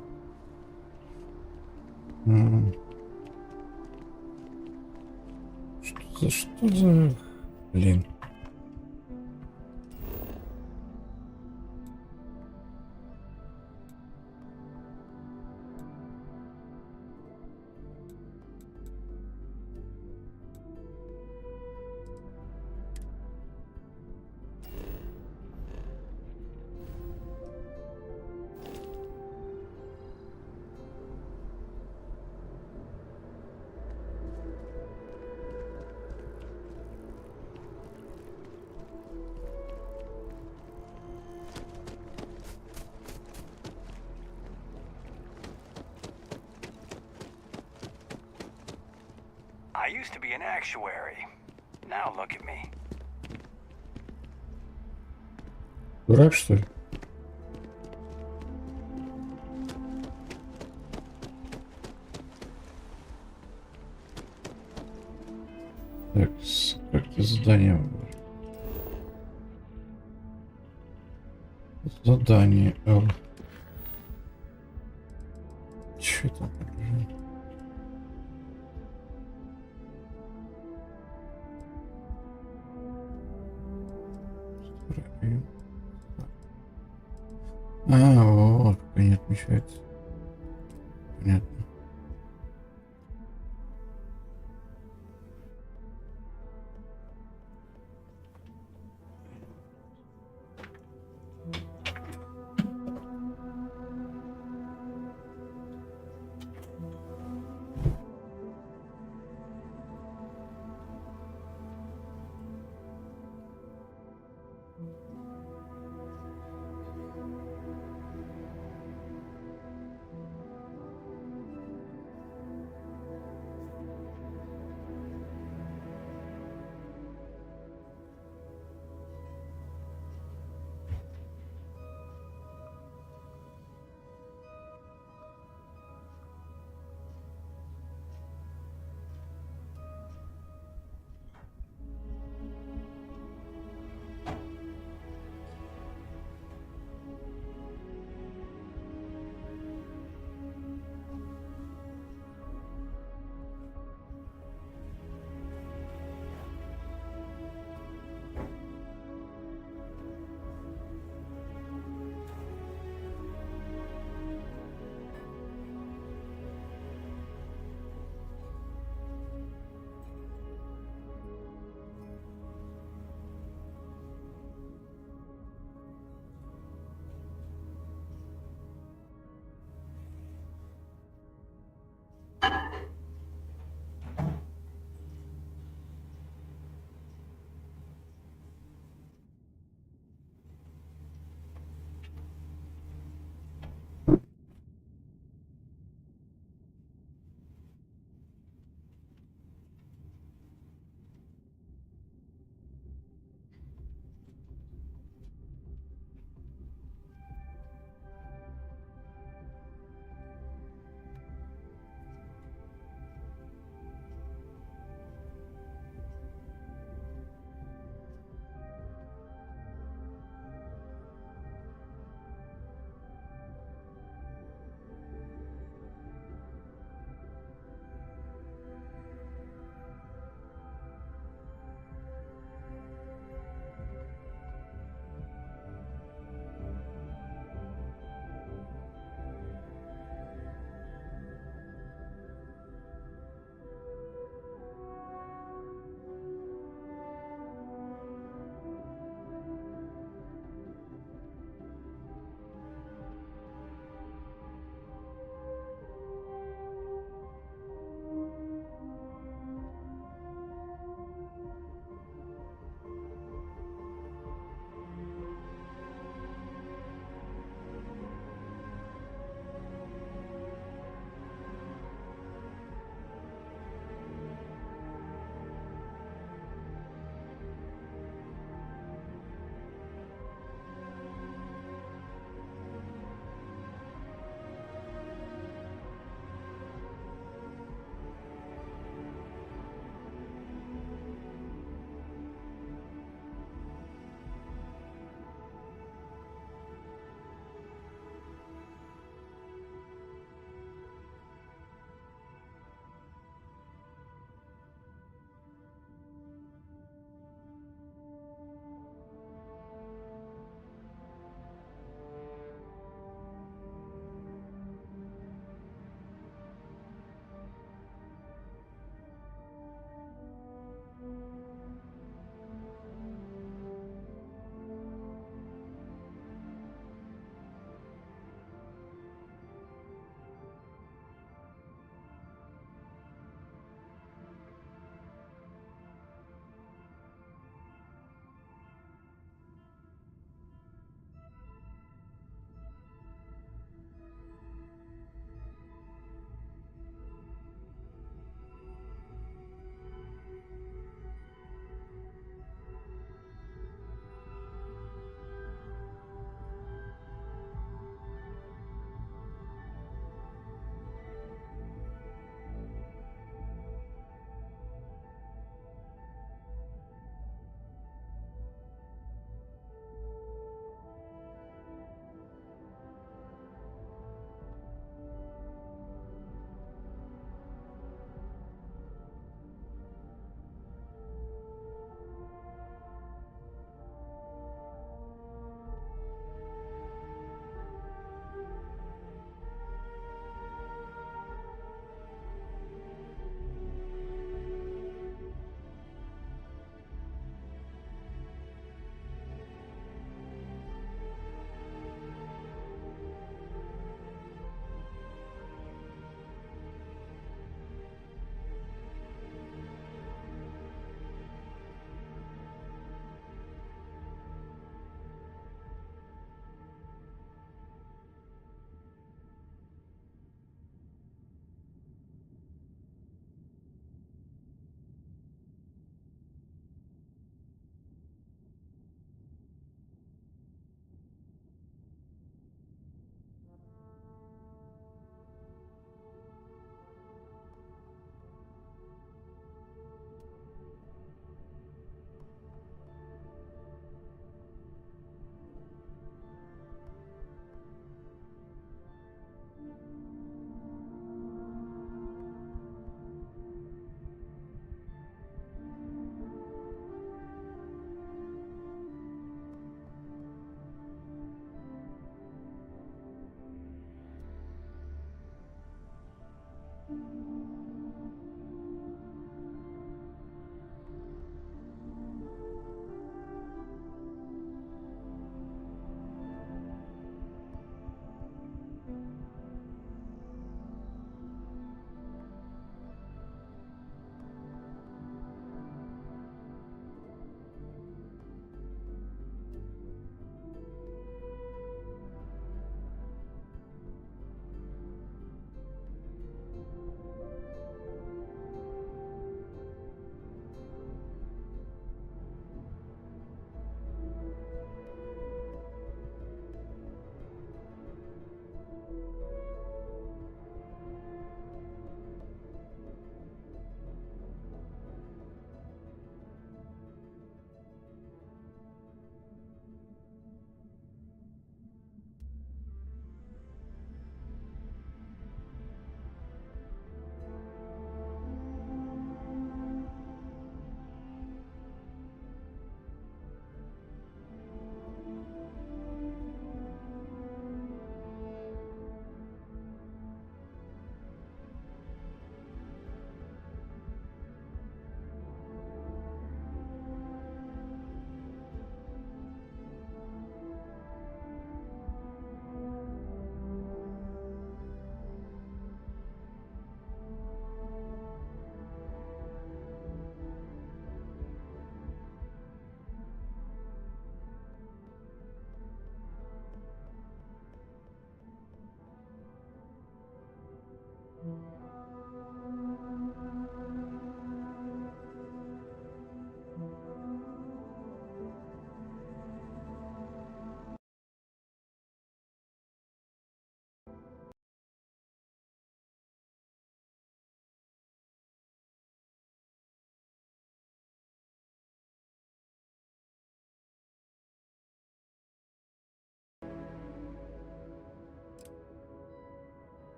Что за... Блин. I used to be an actuary. Now look at me. Дурак, что ли? Так, как-то задание. Задание Л. Че там? Вот, как они отмечаются. Понятно.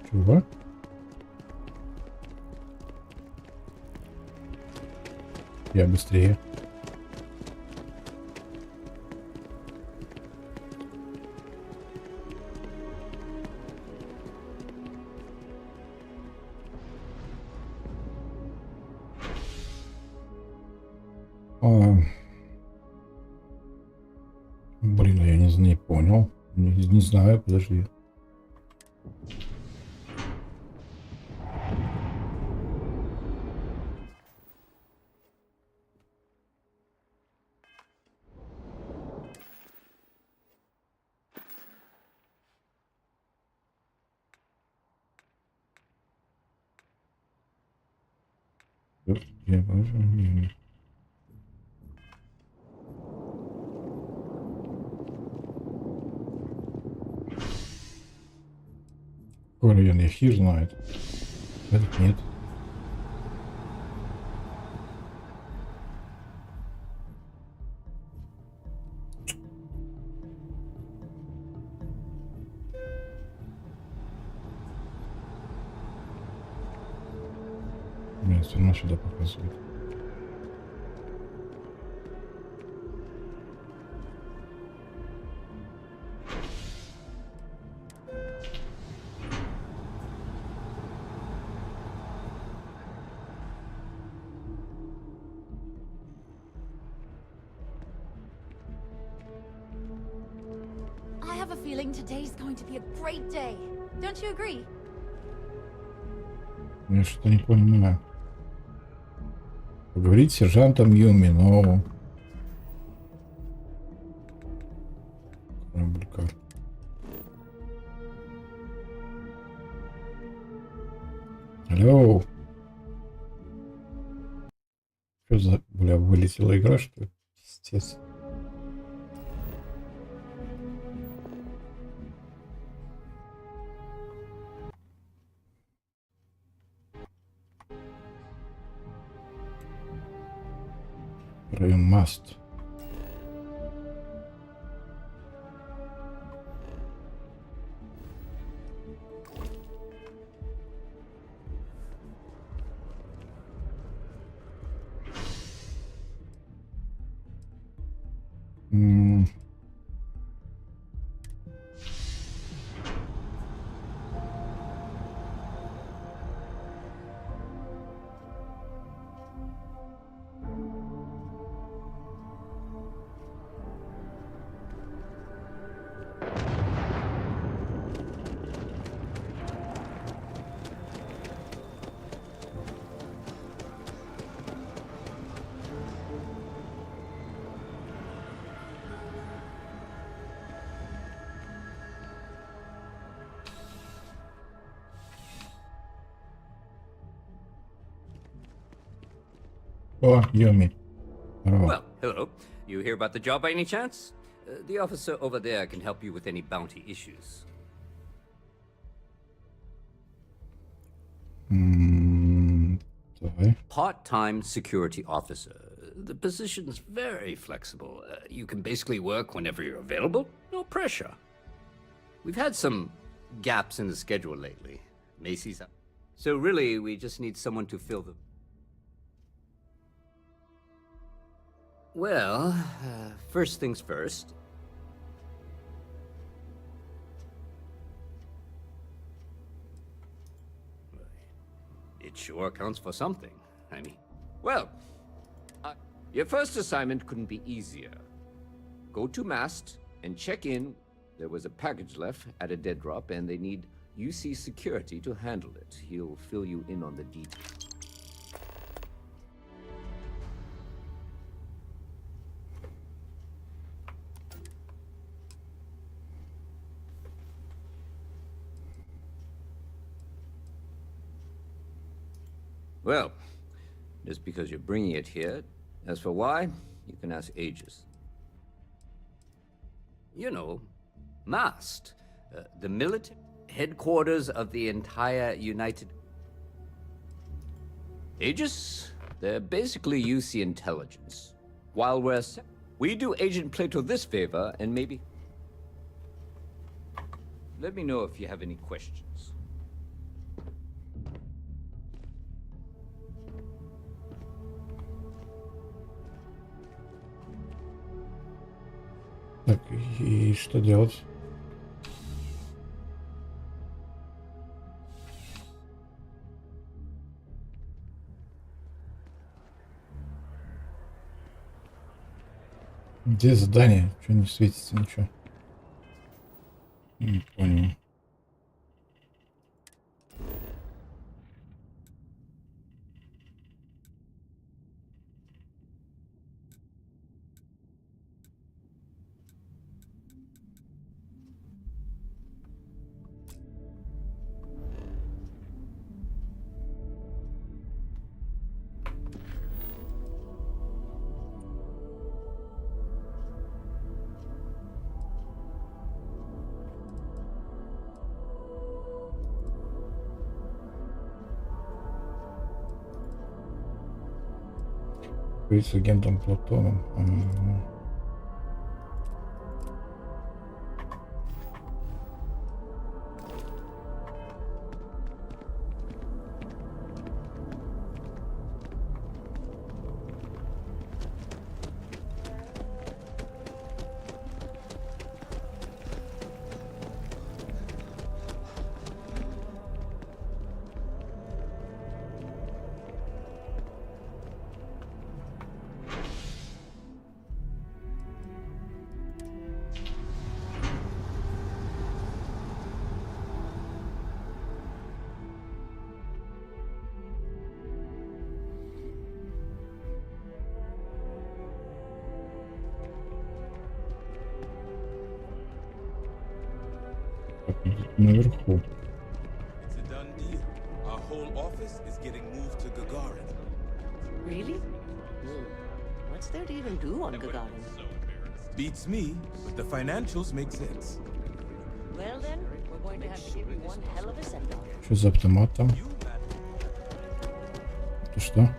Чего? Я быстрее. Блин, я не понял. Не знаю, подожди. Коля, я хер знает. Этот нет. Меня все равно сюда показывает. I have a feeling today's going to be a great day. Don't you agree? Я что-то не понимаю. Поговорить с сержантом Юми, но... Корабль-кар. Алло. Что за... Бля, вылетела игра, что ли? Пиздец. Raymaster. О, Юми. Здорово. Well, hello. You hear about the job by any chance? The officer over there can help you with any bounty issues. Давай. Part-time security officer. The position's very flexible. You can basically work whenever you're available. No pressure. We've had some gaps in the schedule lately. Macy's up. So really, we just need someone to fill them. Well, first things first. It sure counts for something. I mean, well, your first assignment couldn't be easier. Go to mast and check in. There was a package left at a dead drop, and they need UC security to handle it. He'll fill you in on the details. Well, just because you're bringing it here. As for why, you can ask Aegis. You know, MAST, the military headquarters of the entire United... Aegis? They're basically UC intelligence. While we do Agent Plato this favor, and maybe... Let me know if you have any questions. Так, и что делать? Где задание? Что не светится ничего? Не понял. С агентом Платоном. Наверху. It's a done deal. Our whole office is getting moved to Gagarin. Really? What's there to even do on Gagarin? Beats me, but the financials make sense. Well then, we're going to have to give you one hell of a send-off. Что за автомат там? Это что?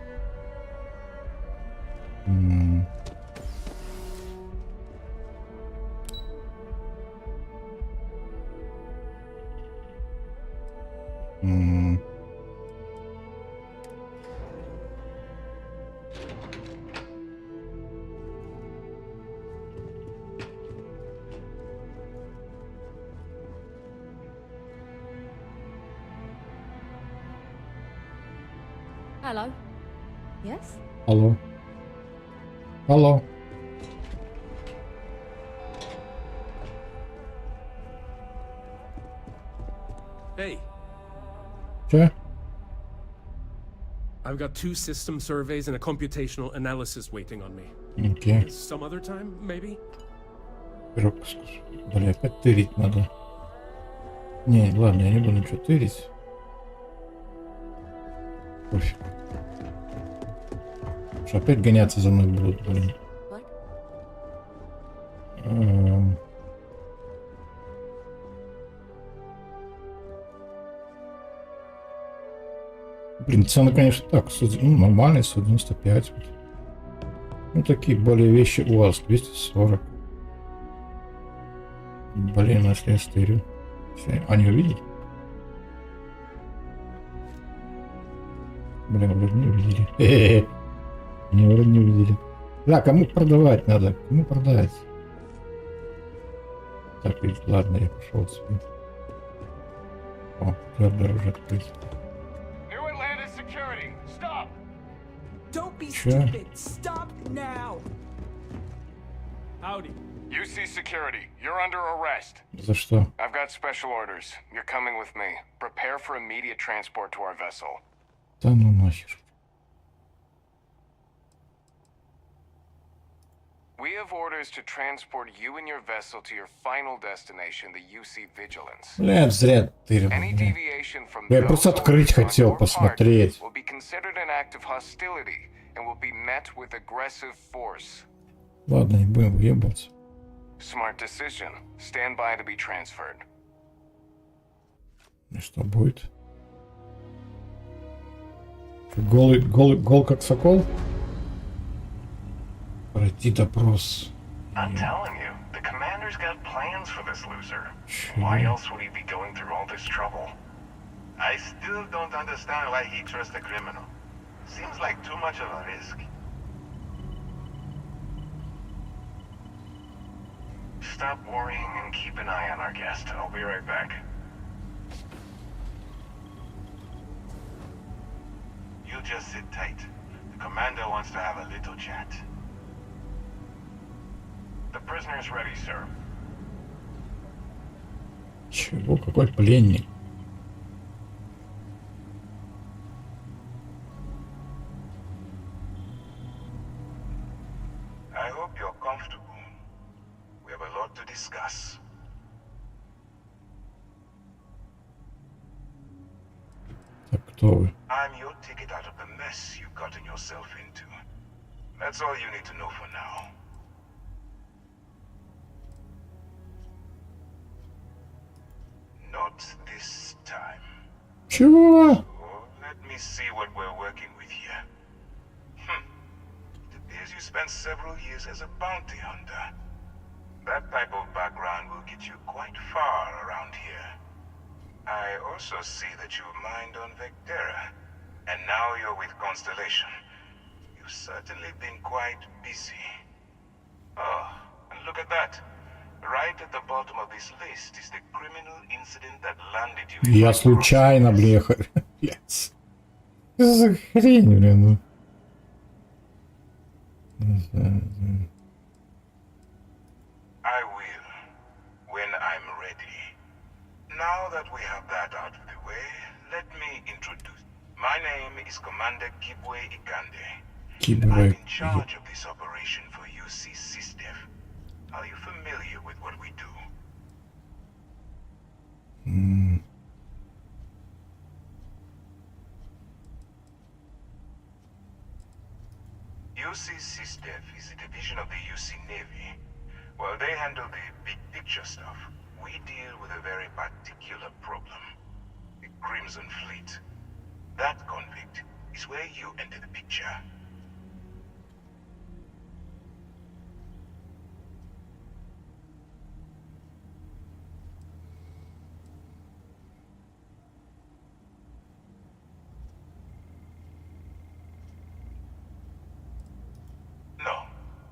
Hello. Yes? Алло. Алло. Hey. Че? I've got 2 system surveys and a computational analysis waiting on me. Окей. Some other time, maybe? Пирог скушай. Блин, опять тырить надо. Не, ладно, я не буду ничего тырить. Пофиг. Что опять гоняться за мной будут, блин. Блин, цены, конечно, так, ну, нормальные, 195. Вот. Ну, такие более вещи у вас, 240. Блин, если я стырю. Они увидели? Блин, вроде не увидели. Они вроде не увидели. Да, кому продавать надо? Кому продать? Так, ладно, я пошел себе. О, твердо уже открыть. Don't be Sure. stupid. Stop now. Howdy. UC Security, you're under arrest. За что? I've got special orders. You're coming with me. Prepare for immediate transport to our vessel. Да ну нахер. We have orders to transport you and your vessel to your final destination, the UC Vigilance. Блядь, зря тырил. Any deviation from Я просто открыть хотел, посмотреть. will be considered an act of hostility and will be met with aggressive force. Ладно, не будем въебаться. Smart decision. Stand by to be transferred. И что будет? Гол как сокол? Пройти допрос. I'm telling you, the commander's got plans for this loser. Why else would he be going through all this trouble? I still don't understand why he trusts a criminal. Seems like too much of a risk. Stop worrying and keep an eye on our guest. I'll be right back. You just sit tight. The commander wants to have a little chat. The prisoner's ready, sir. Чего? Какой пленник? I hope you're comfortable. We have a lot to discuss. Так, кто вы? I'm your ticket out of the mess you've gotten yourself into. That's all you need to know for now. Not this time. Чего? Let me see what we're working with here. It appears you spent several years as a bounty hunter. That type of background will get you quite far around here. I also see that you mined on Vectera, and now you're with Constellation. You've certainly been quite busy. Oh, and look at that. Right at the bottom of this list is the criminal incident that landed you in Я случайно, блядь. Что за хрень, блин? I will, when I'm ready. Now that we have that out of the way, let me introduce. My name is Commander Kibwe Ikande. And I'm in charge of this operation for UC SysDev. Are you familiar with what we do? UC SysDev is a division of the UC Navy. While they handle the big picture stuff, we deal with a very particular problem. The Crimson Fleet. That convict is where you enter the picture.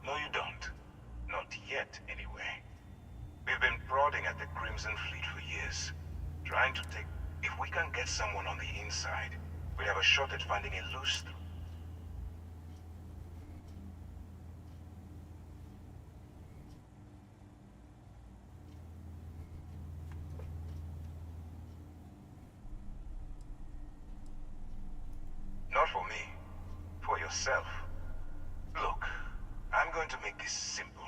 No, you don't. Not yet, anyway. We've been prodding at the Crimson Fleet for years, trying to take... If we can get someone on the inside, we have a shot at finding a loose... Not for me. For yourself. Look, I'm going to make this simple.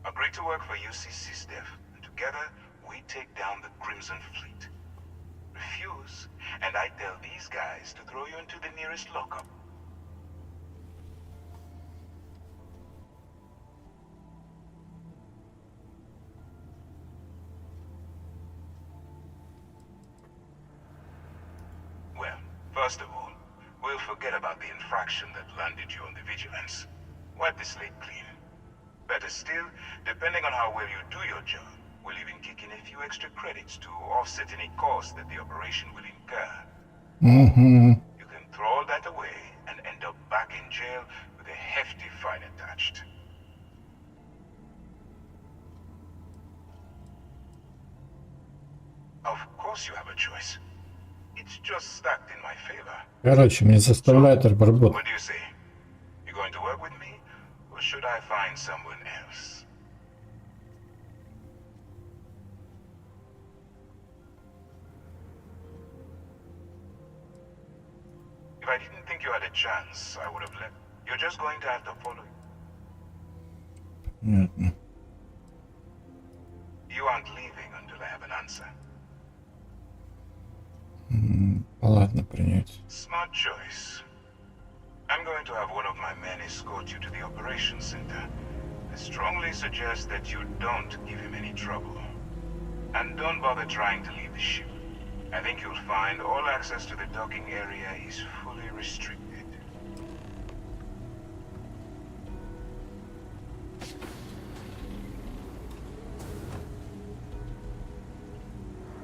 Agree to work for UC SysDev, and together we take down the Crimson Fleet. Refuse, and I tell these guys to throw you into the nearest lockup. First of all, we'll forget about the infraction that landed you on the vigilance. Wipe the slate clean. Better still, depending on how well you do your job, we'll even kick in a few extra credits to offset any costs that the operation will incur. You can throw all that away and end up back in jail with a hefty fine attached. Of course you have a choice. It's just stacked in my favor. Короче, меня заставляют работать. What do you say? You going to work with me, or should I find someone else? If I didn't think you had a chance, I would have left. You're just going to have to follow. You aren't leaving until I have an answer. Ладно, принять. Smart choice. I'm going to have one of my men escort you to the operations center. I strongly suggest that you don't give him any trouble. And don't bother trying to leave the ship. I think you'll find all access to the docking area is fully restricted.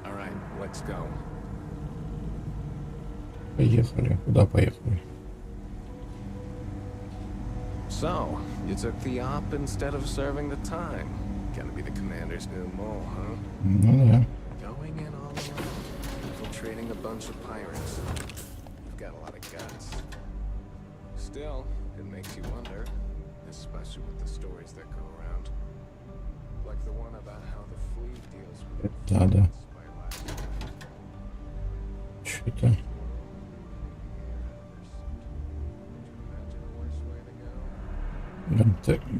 All right, let's go. Поехали. Куда поехали? So, you took the op instead of serving the time. Gonna be the commander's new mole, huh? Ну да. Going in all alone, infiltrating a bunch of pirates. You've got a lot of guts. Still, it makes you wonder, especially with the stories that go around. Like the one about how the fleet deals with Да. Что-то.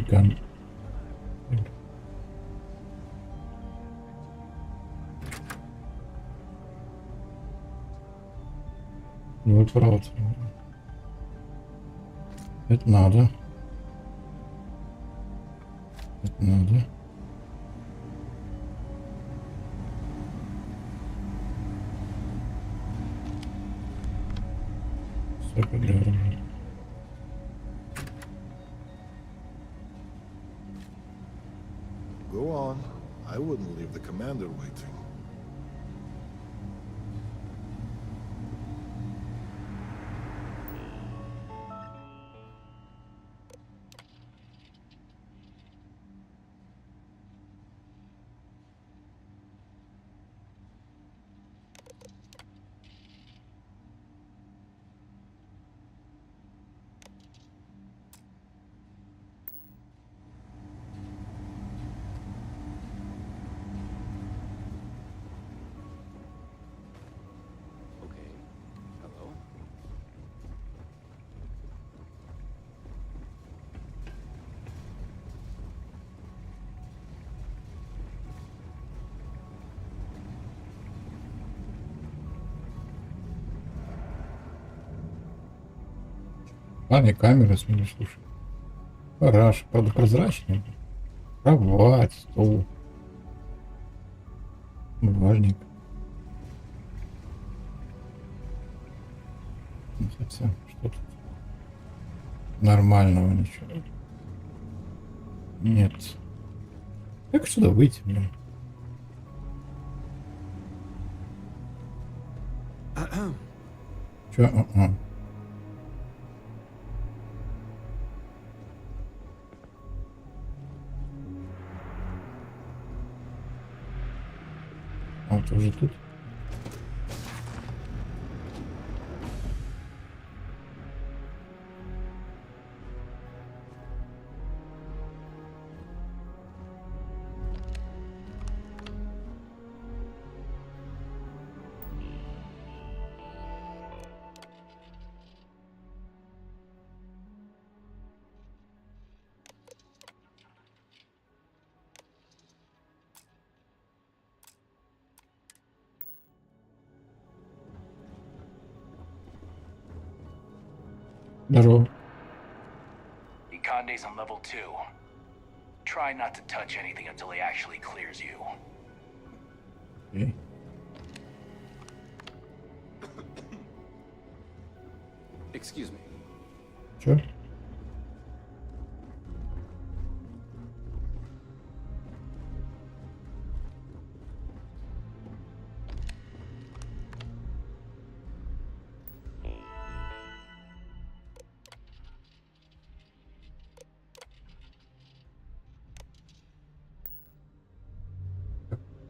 Ган. Вот правда. Это надо. Это надо. Столько для оружия. Go on. I wouldn't leave the commander waiting. Ладно, камеры смени, слушай. Хорошо, правда прозрачный. Кровать, стол. Бумажник. Хотя, что тут? Нормального ничего. Нет. Как сюда выйти, блин? Чё? А, ты уже тут? Здорово. Conde's on level 2. Try not to touch anything until he actually clears you. Okay. Excuse me. Чё?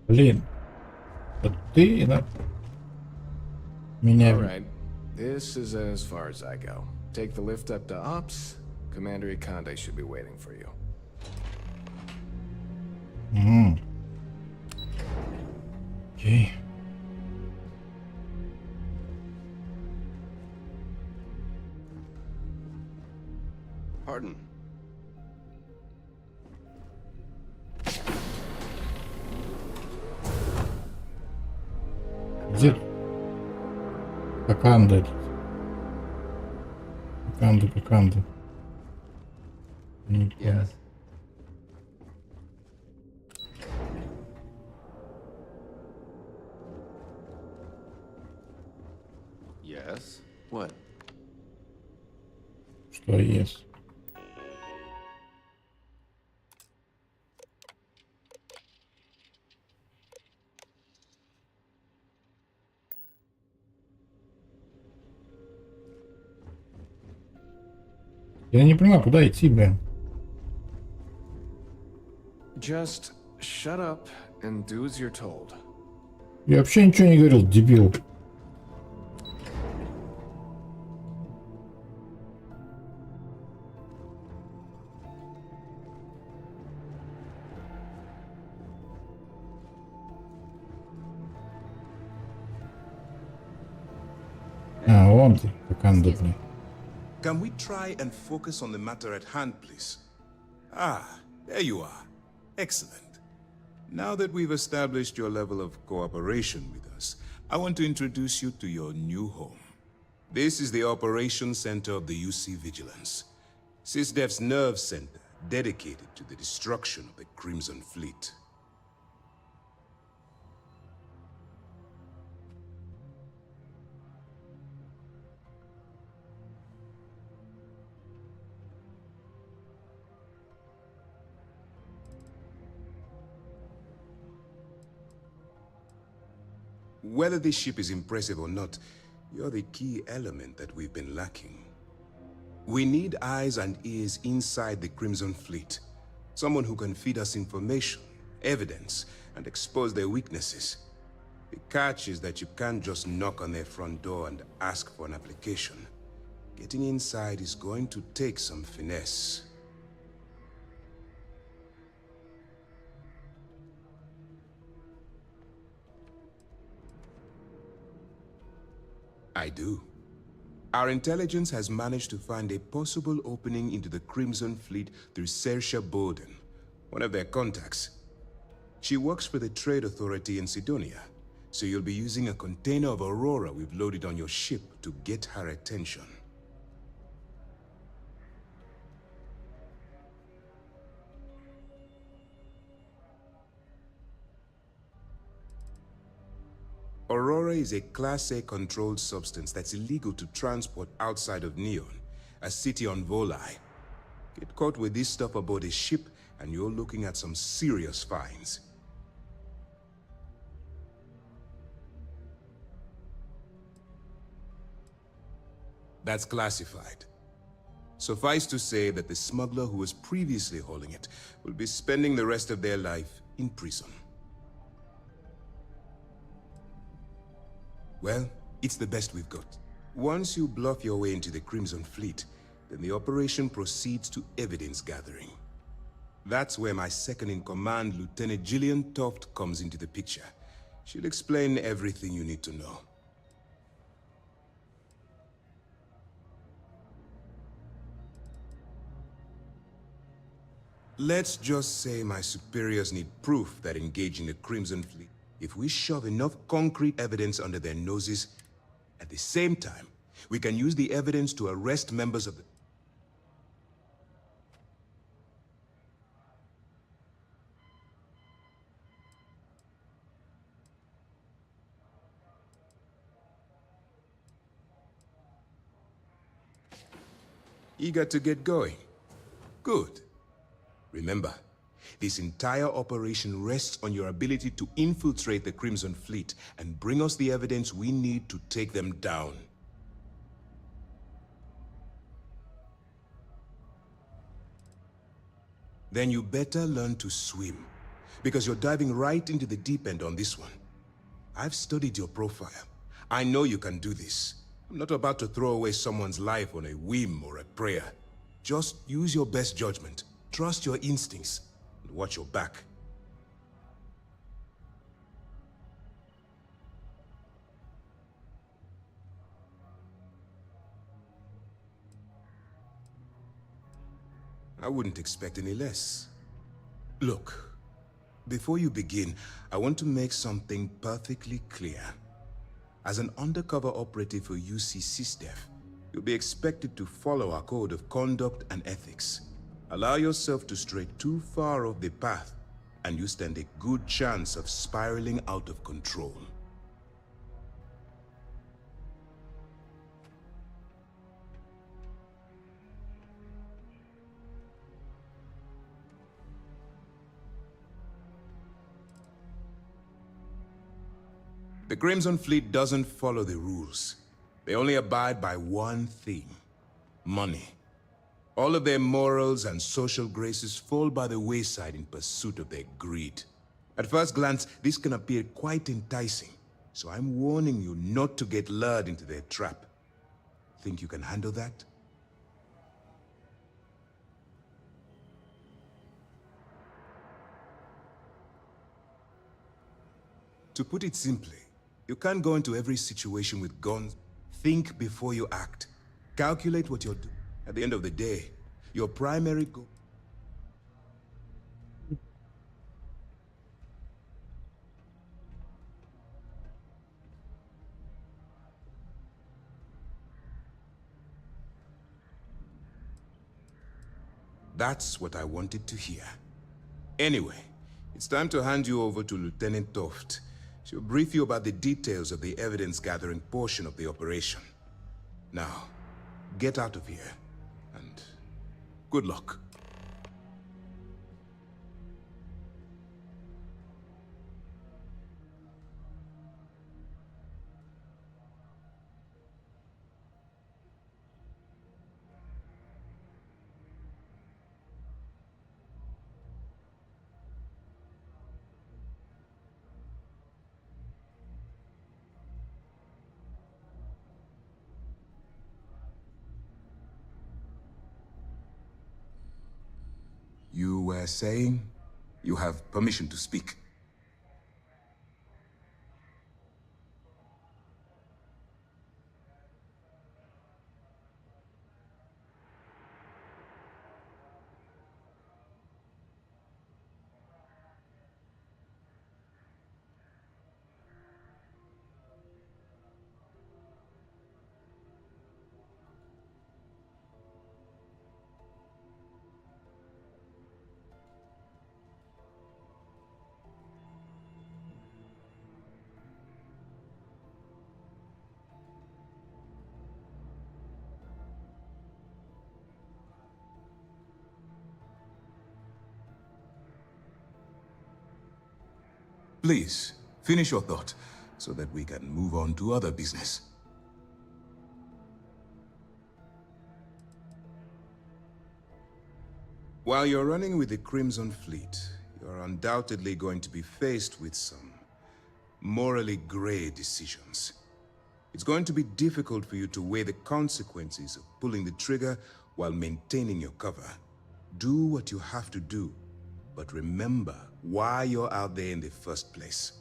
Блин. Вот ты меня... All right. This is as far as I go. Take the lift up to Ops. Commander Ikande should be waiting for you. Окей. Pardon. Где? Коканда этот. Коканда. Не понял. Yes. Yes. What? Что есть? Я не понимаю, куда идти, блин. Just shut up and do as you're told. Я вообще ничего не говорил, дебил. А, вон ты, Коканда, блин. Can we try and focus on the matter at hand, please? Ah, there you are. Excellent. Now that we've established your level of cooperation with us, I want to introduce you to your new home. This is the Operations Center of the UC Vigilance, SysDef's nerve center dedicated to the destruction of the Crimson Fleet. Whether this ship is impressive or not, you're the key element that we've been lacking. We need eyes and ears inside the Crimson Fleet. Someone who can feed us information, evidence, and expose their weaknesses. The catch is that you can't just knock on their front door and ask for an application. Getting inside is going to take some finesse. I do. Our intelligence has managed to find a possible opening into the Crimson Fleet through Saoirse Bowden, one of their contacts. She works for the Trade Authority in Sidonia, so you'll be using a container of Aurora we've loaded on your ship to get her attention. Aurora is a Class A controlled substance that's illegal to transport outside of Neon, a city on Volai. Get caught with this stuff aboard a ship, and you're looking at some serious fines. That's classified. Suffice to say that the smuggler who was previously hauling it will be spending the rest of their life in prison. Well, it's the best we've got. Once you bluff your way into the Crimson Fleet, then the operation proceeds to evidence gathering. That's where my second-in-command, Lieutenant Gillian Toft, comes into the picture. She'll explain everything you need to know. Let's just say my superiors need proof that engaging the Crimson Fleet. If we shove enough concrete evidence under their noses, at the same time, we can use the evidence to arrest members of the... Eager to get going? Good. Remember, this entire operation rests on your ability to infiltrate the Crimson Fleet and bring us the evidence we need to take them down. Then you better learn to swim, because you're diving right into the deep end on this one. I've studied your profile. I know you can do this. I'm not about to throw away someone's life on a whim or a prayer. Just use your best judgment, trust your instincts, and watch your back. I wouldn't expect any less. Look, before you begin, I want to make something perfectly clear. As an undercover operative for UC SysDef, you'll be expected to follow our code of conduct and ethics. Allow yourself to stray too far off the path, and you stand a good chance of spiraling out of control. The Crimson Fleet doesn't follow the rules. They only abide by one thing: money. All of their morals and social graces fall by the wayside in pursuit of their greed. At first glance, this can appear quite enticing, so I'm warning you not to get lured into their trap. Think you can handle that? To put it simply, you can't go into every situation with guns. Think before you act. Calculate what you're doing. At the end of the day, your primary goal... That's what I wanted to hear. Anyway, it's time to hand you over to Lieutenant Toft. She'll brief you about the details of the evidence-gathering portion of the operation. Now, get out of here, and good luck. You were saying? You have permission to speak. Please, finish your thought, so that we can move on to other business. While you're running with the Crimson Fleet, you're undoubtedly going to be faced with some morally gray decisions. It's going to be difficult for you to weigh the consequences of pulling the trigger while maintaining your cover. Do what you have to do, but remember why you're out there in the first place.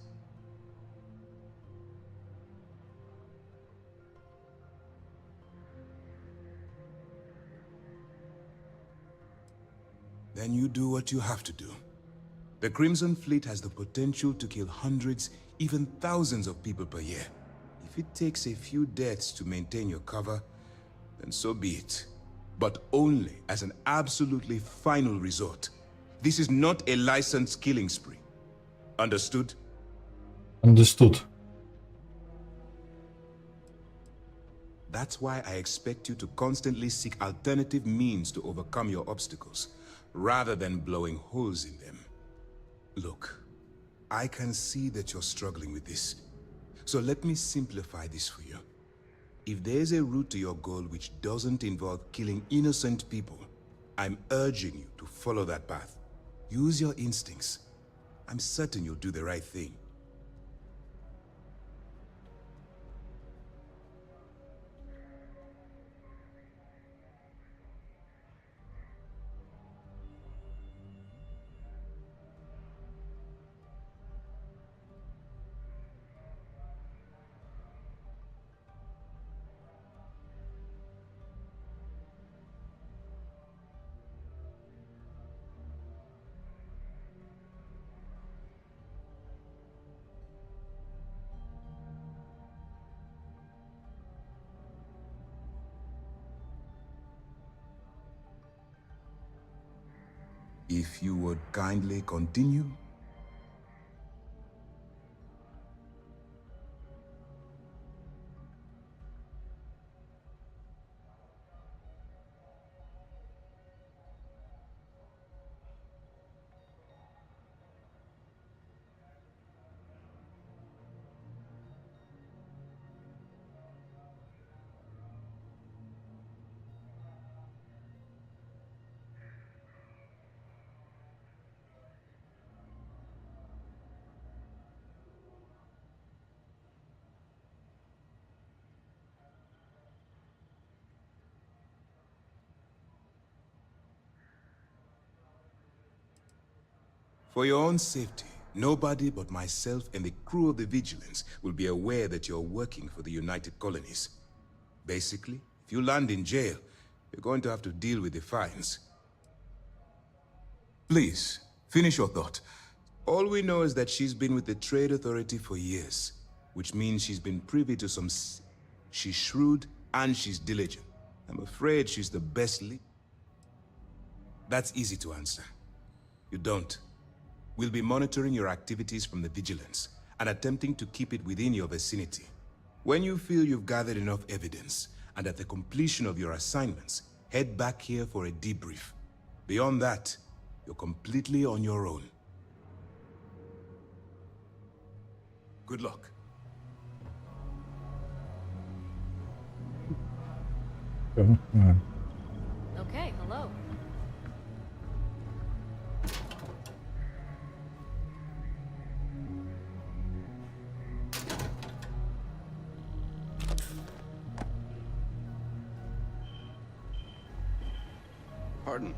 Then you do what you have to do. The Crimson Fleet has the potential to kill hundreds, even thousands of people per year. If it takes a few deaths to maintain your cover, then so be it. But only as an absolutely final resort. This is not a licensed killing spree. Understood? Understood. That's why I expect you to constantly seek alternative means to overcome your obstacles, rather than blowing holes in them. Look, I can see that you're struggling with this. So let me simplify this for you. If there's a route to your goal which doesn't involve killing innocent people, I'm urging you to follow that path. Use your instincts. I'm certain you'll do the right thing. If you would kindly continue. For your own safety, nobody but myself and the crew of the Vigilance will be aware that you're working for the United Colonies. Basically, if you land in jail, you're going to have to deal with the fines. Please, finish your thought. All we know is that she's been with the Trade Authority for years, which means she's been privy to some... She's shrewd and she's diligent. I'm afraid she's the best lead. That's easy to answer. You don't. We'll be monitoring your activities from the Vigilance and attempting to keep it within your vicinity. When you feel you've gathered enough evidence and at the completion of your assignments, head back here for a debrief. Beyond that, you're completely on your own. Good luck. Okay, hello. Pardon.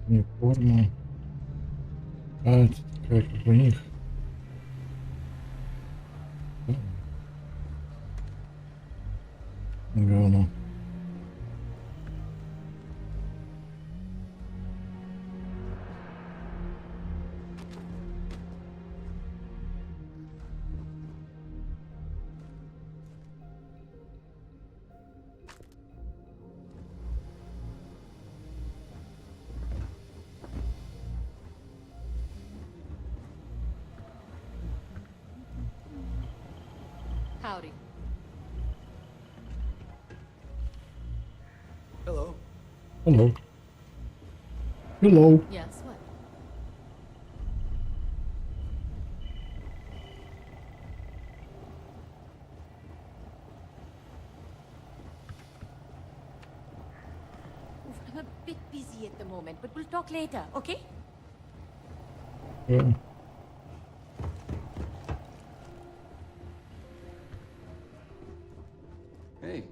Не форма. А, это такая, как у них. Говно. Howdy. Hello. Hello. Hello. Yes, what? I'm a bit busy at the moment, but we'll talk later, okay? Yeah. Hey.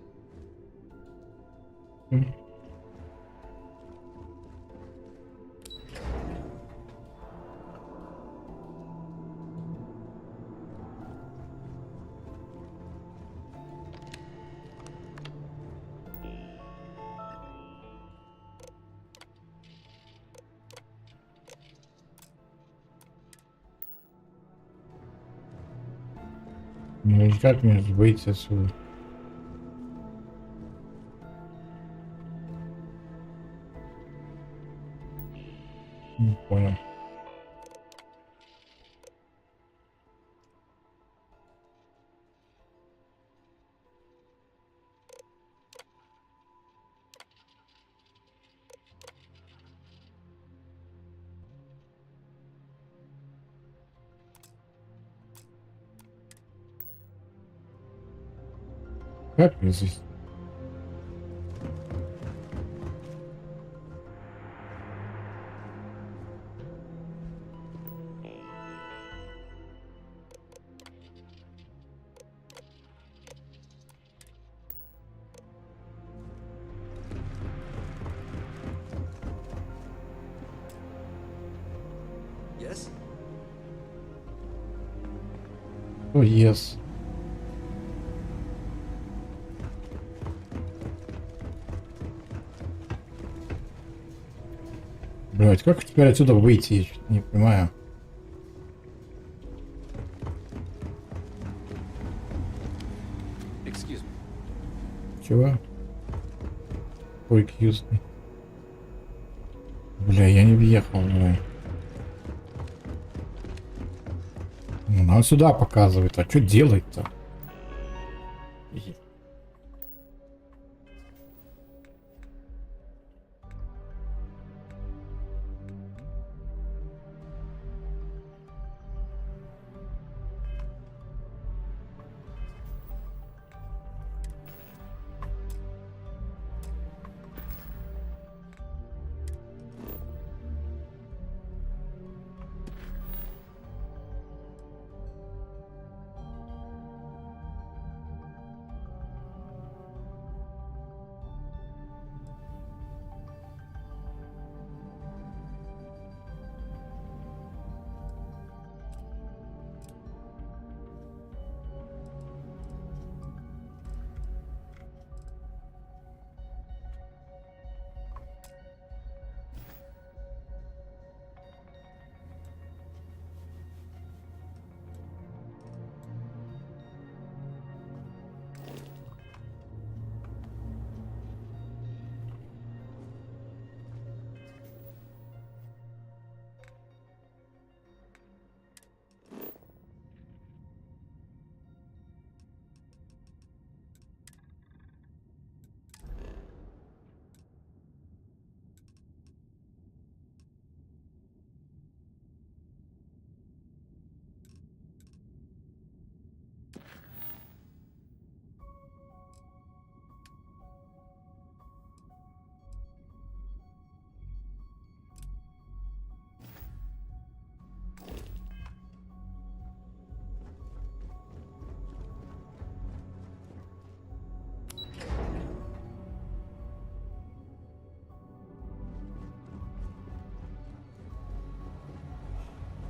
Ну как мне выйти отсюда? Не понял. Как мне здесь? Yes? О, yes. Блять, как теперь отсюда выйти? Я чё-то не понимаю. Excuse me. Чего? Ой, кьюсный. Бля, я не въехал, бля. Ну, нам сюда показывает, а что делать-то?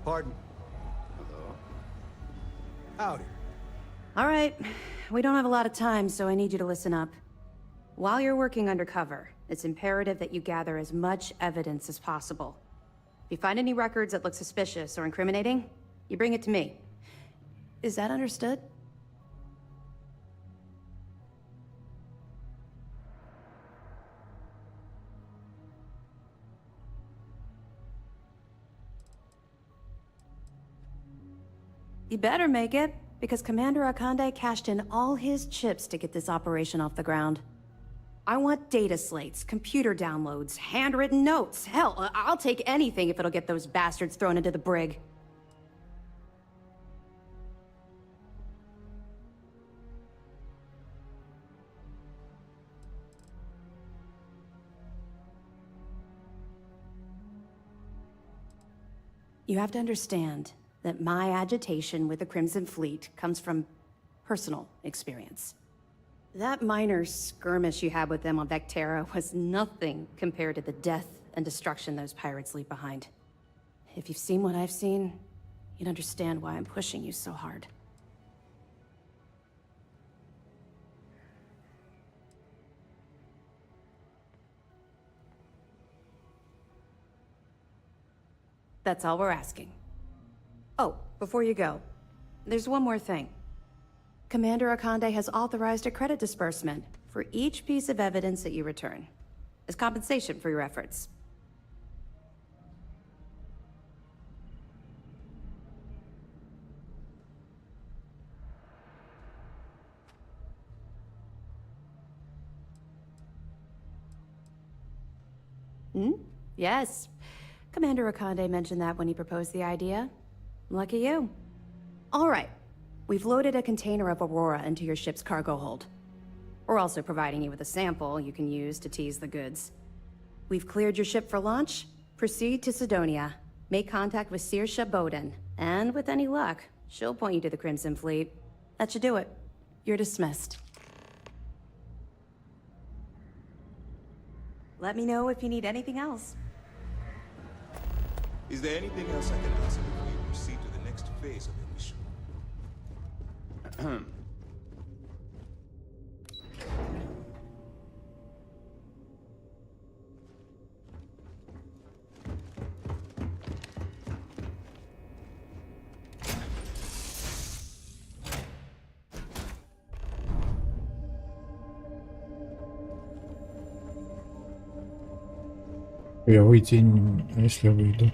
Pardon. Hello. Howdy. All right. We don't have a lot of time, so I need you to listen up. While you're working undercover, it's imperative that you gather as much evidence as possible. If you find any records that look suspicious or incriminating, you bring it to me. Is that understood? You better make it, because Commander Akande cashed in all his chips to get this operation off the ground. I want data slates, computer downloads, handwritten notes. Hell, I'll take anything if it'll get those bastards thrown into the brig. You have to understand that my agitation with the Crimson Fleet comes from personal experience. That minor skirmish you had with them on Vectera was nothing compared to the death and destruction those pirates leave behind. If you've seen what I've seen, you'd understand why I'm pushing you so hard. That's all we're asking. Oh, before you go, there's one more thing. Commander Akande has authorized a credit disbursement for each piece of evidence that you return, as compensation for your efforts. Yes. Commander Akande mentioned that when he proposed the idea. Lucky you. All right. We've loaded a container of Aurora into your ship's cargo hold. We're also providing you with a sample you can use to tease the goods. We've cleared your ship for launch. Proceed to Sidonia. Make contact with Saoirse Bowden. And with any luck, she'll point you to the Crimson Fleet. That should do it. You're dismissed. Let me know if you need anything else. Is there anything else I can answer before you proceed to the next phase of your mission? Я выйти, если выйду.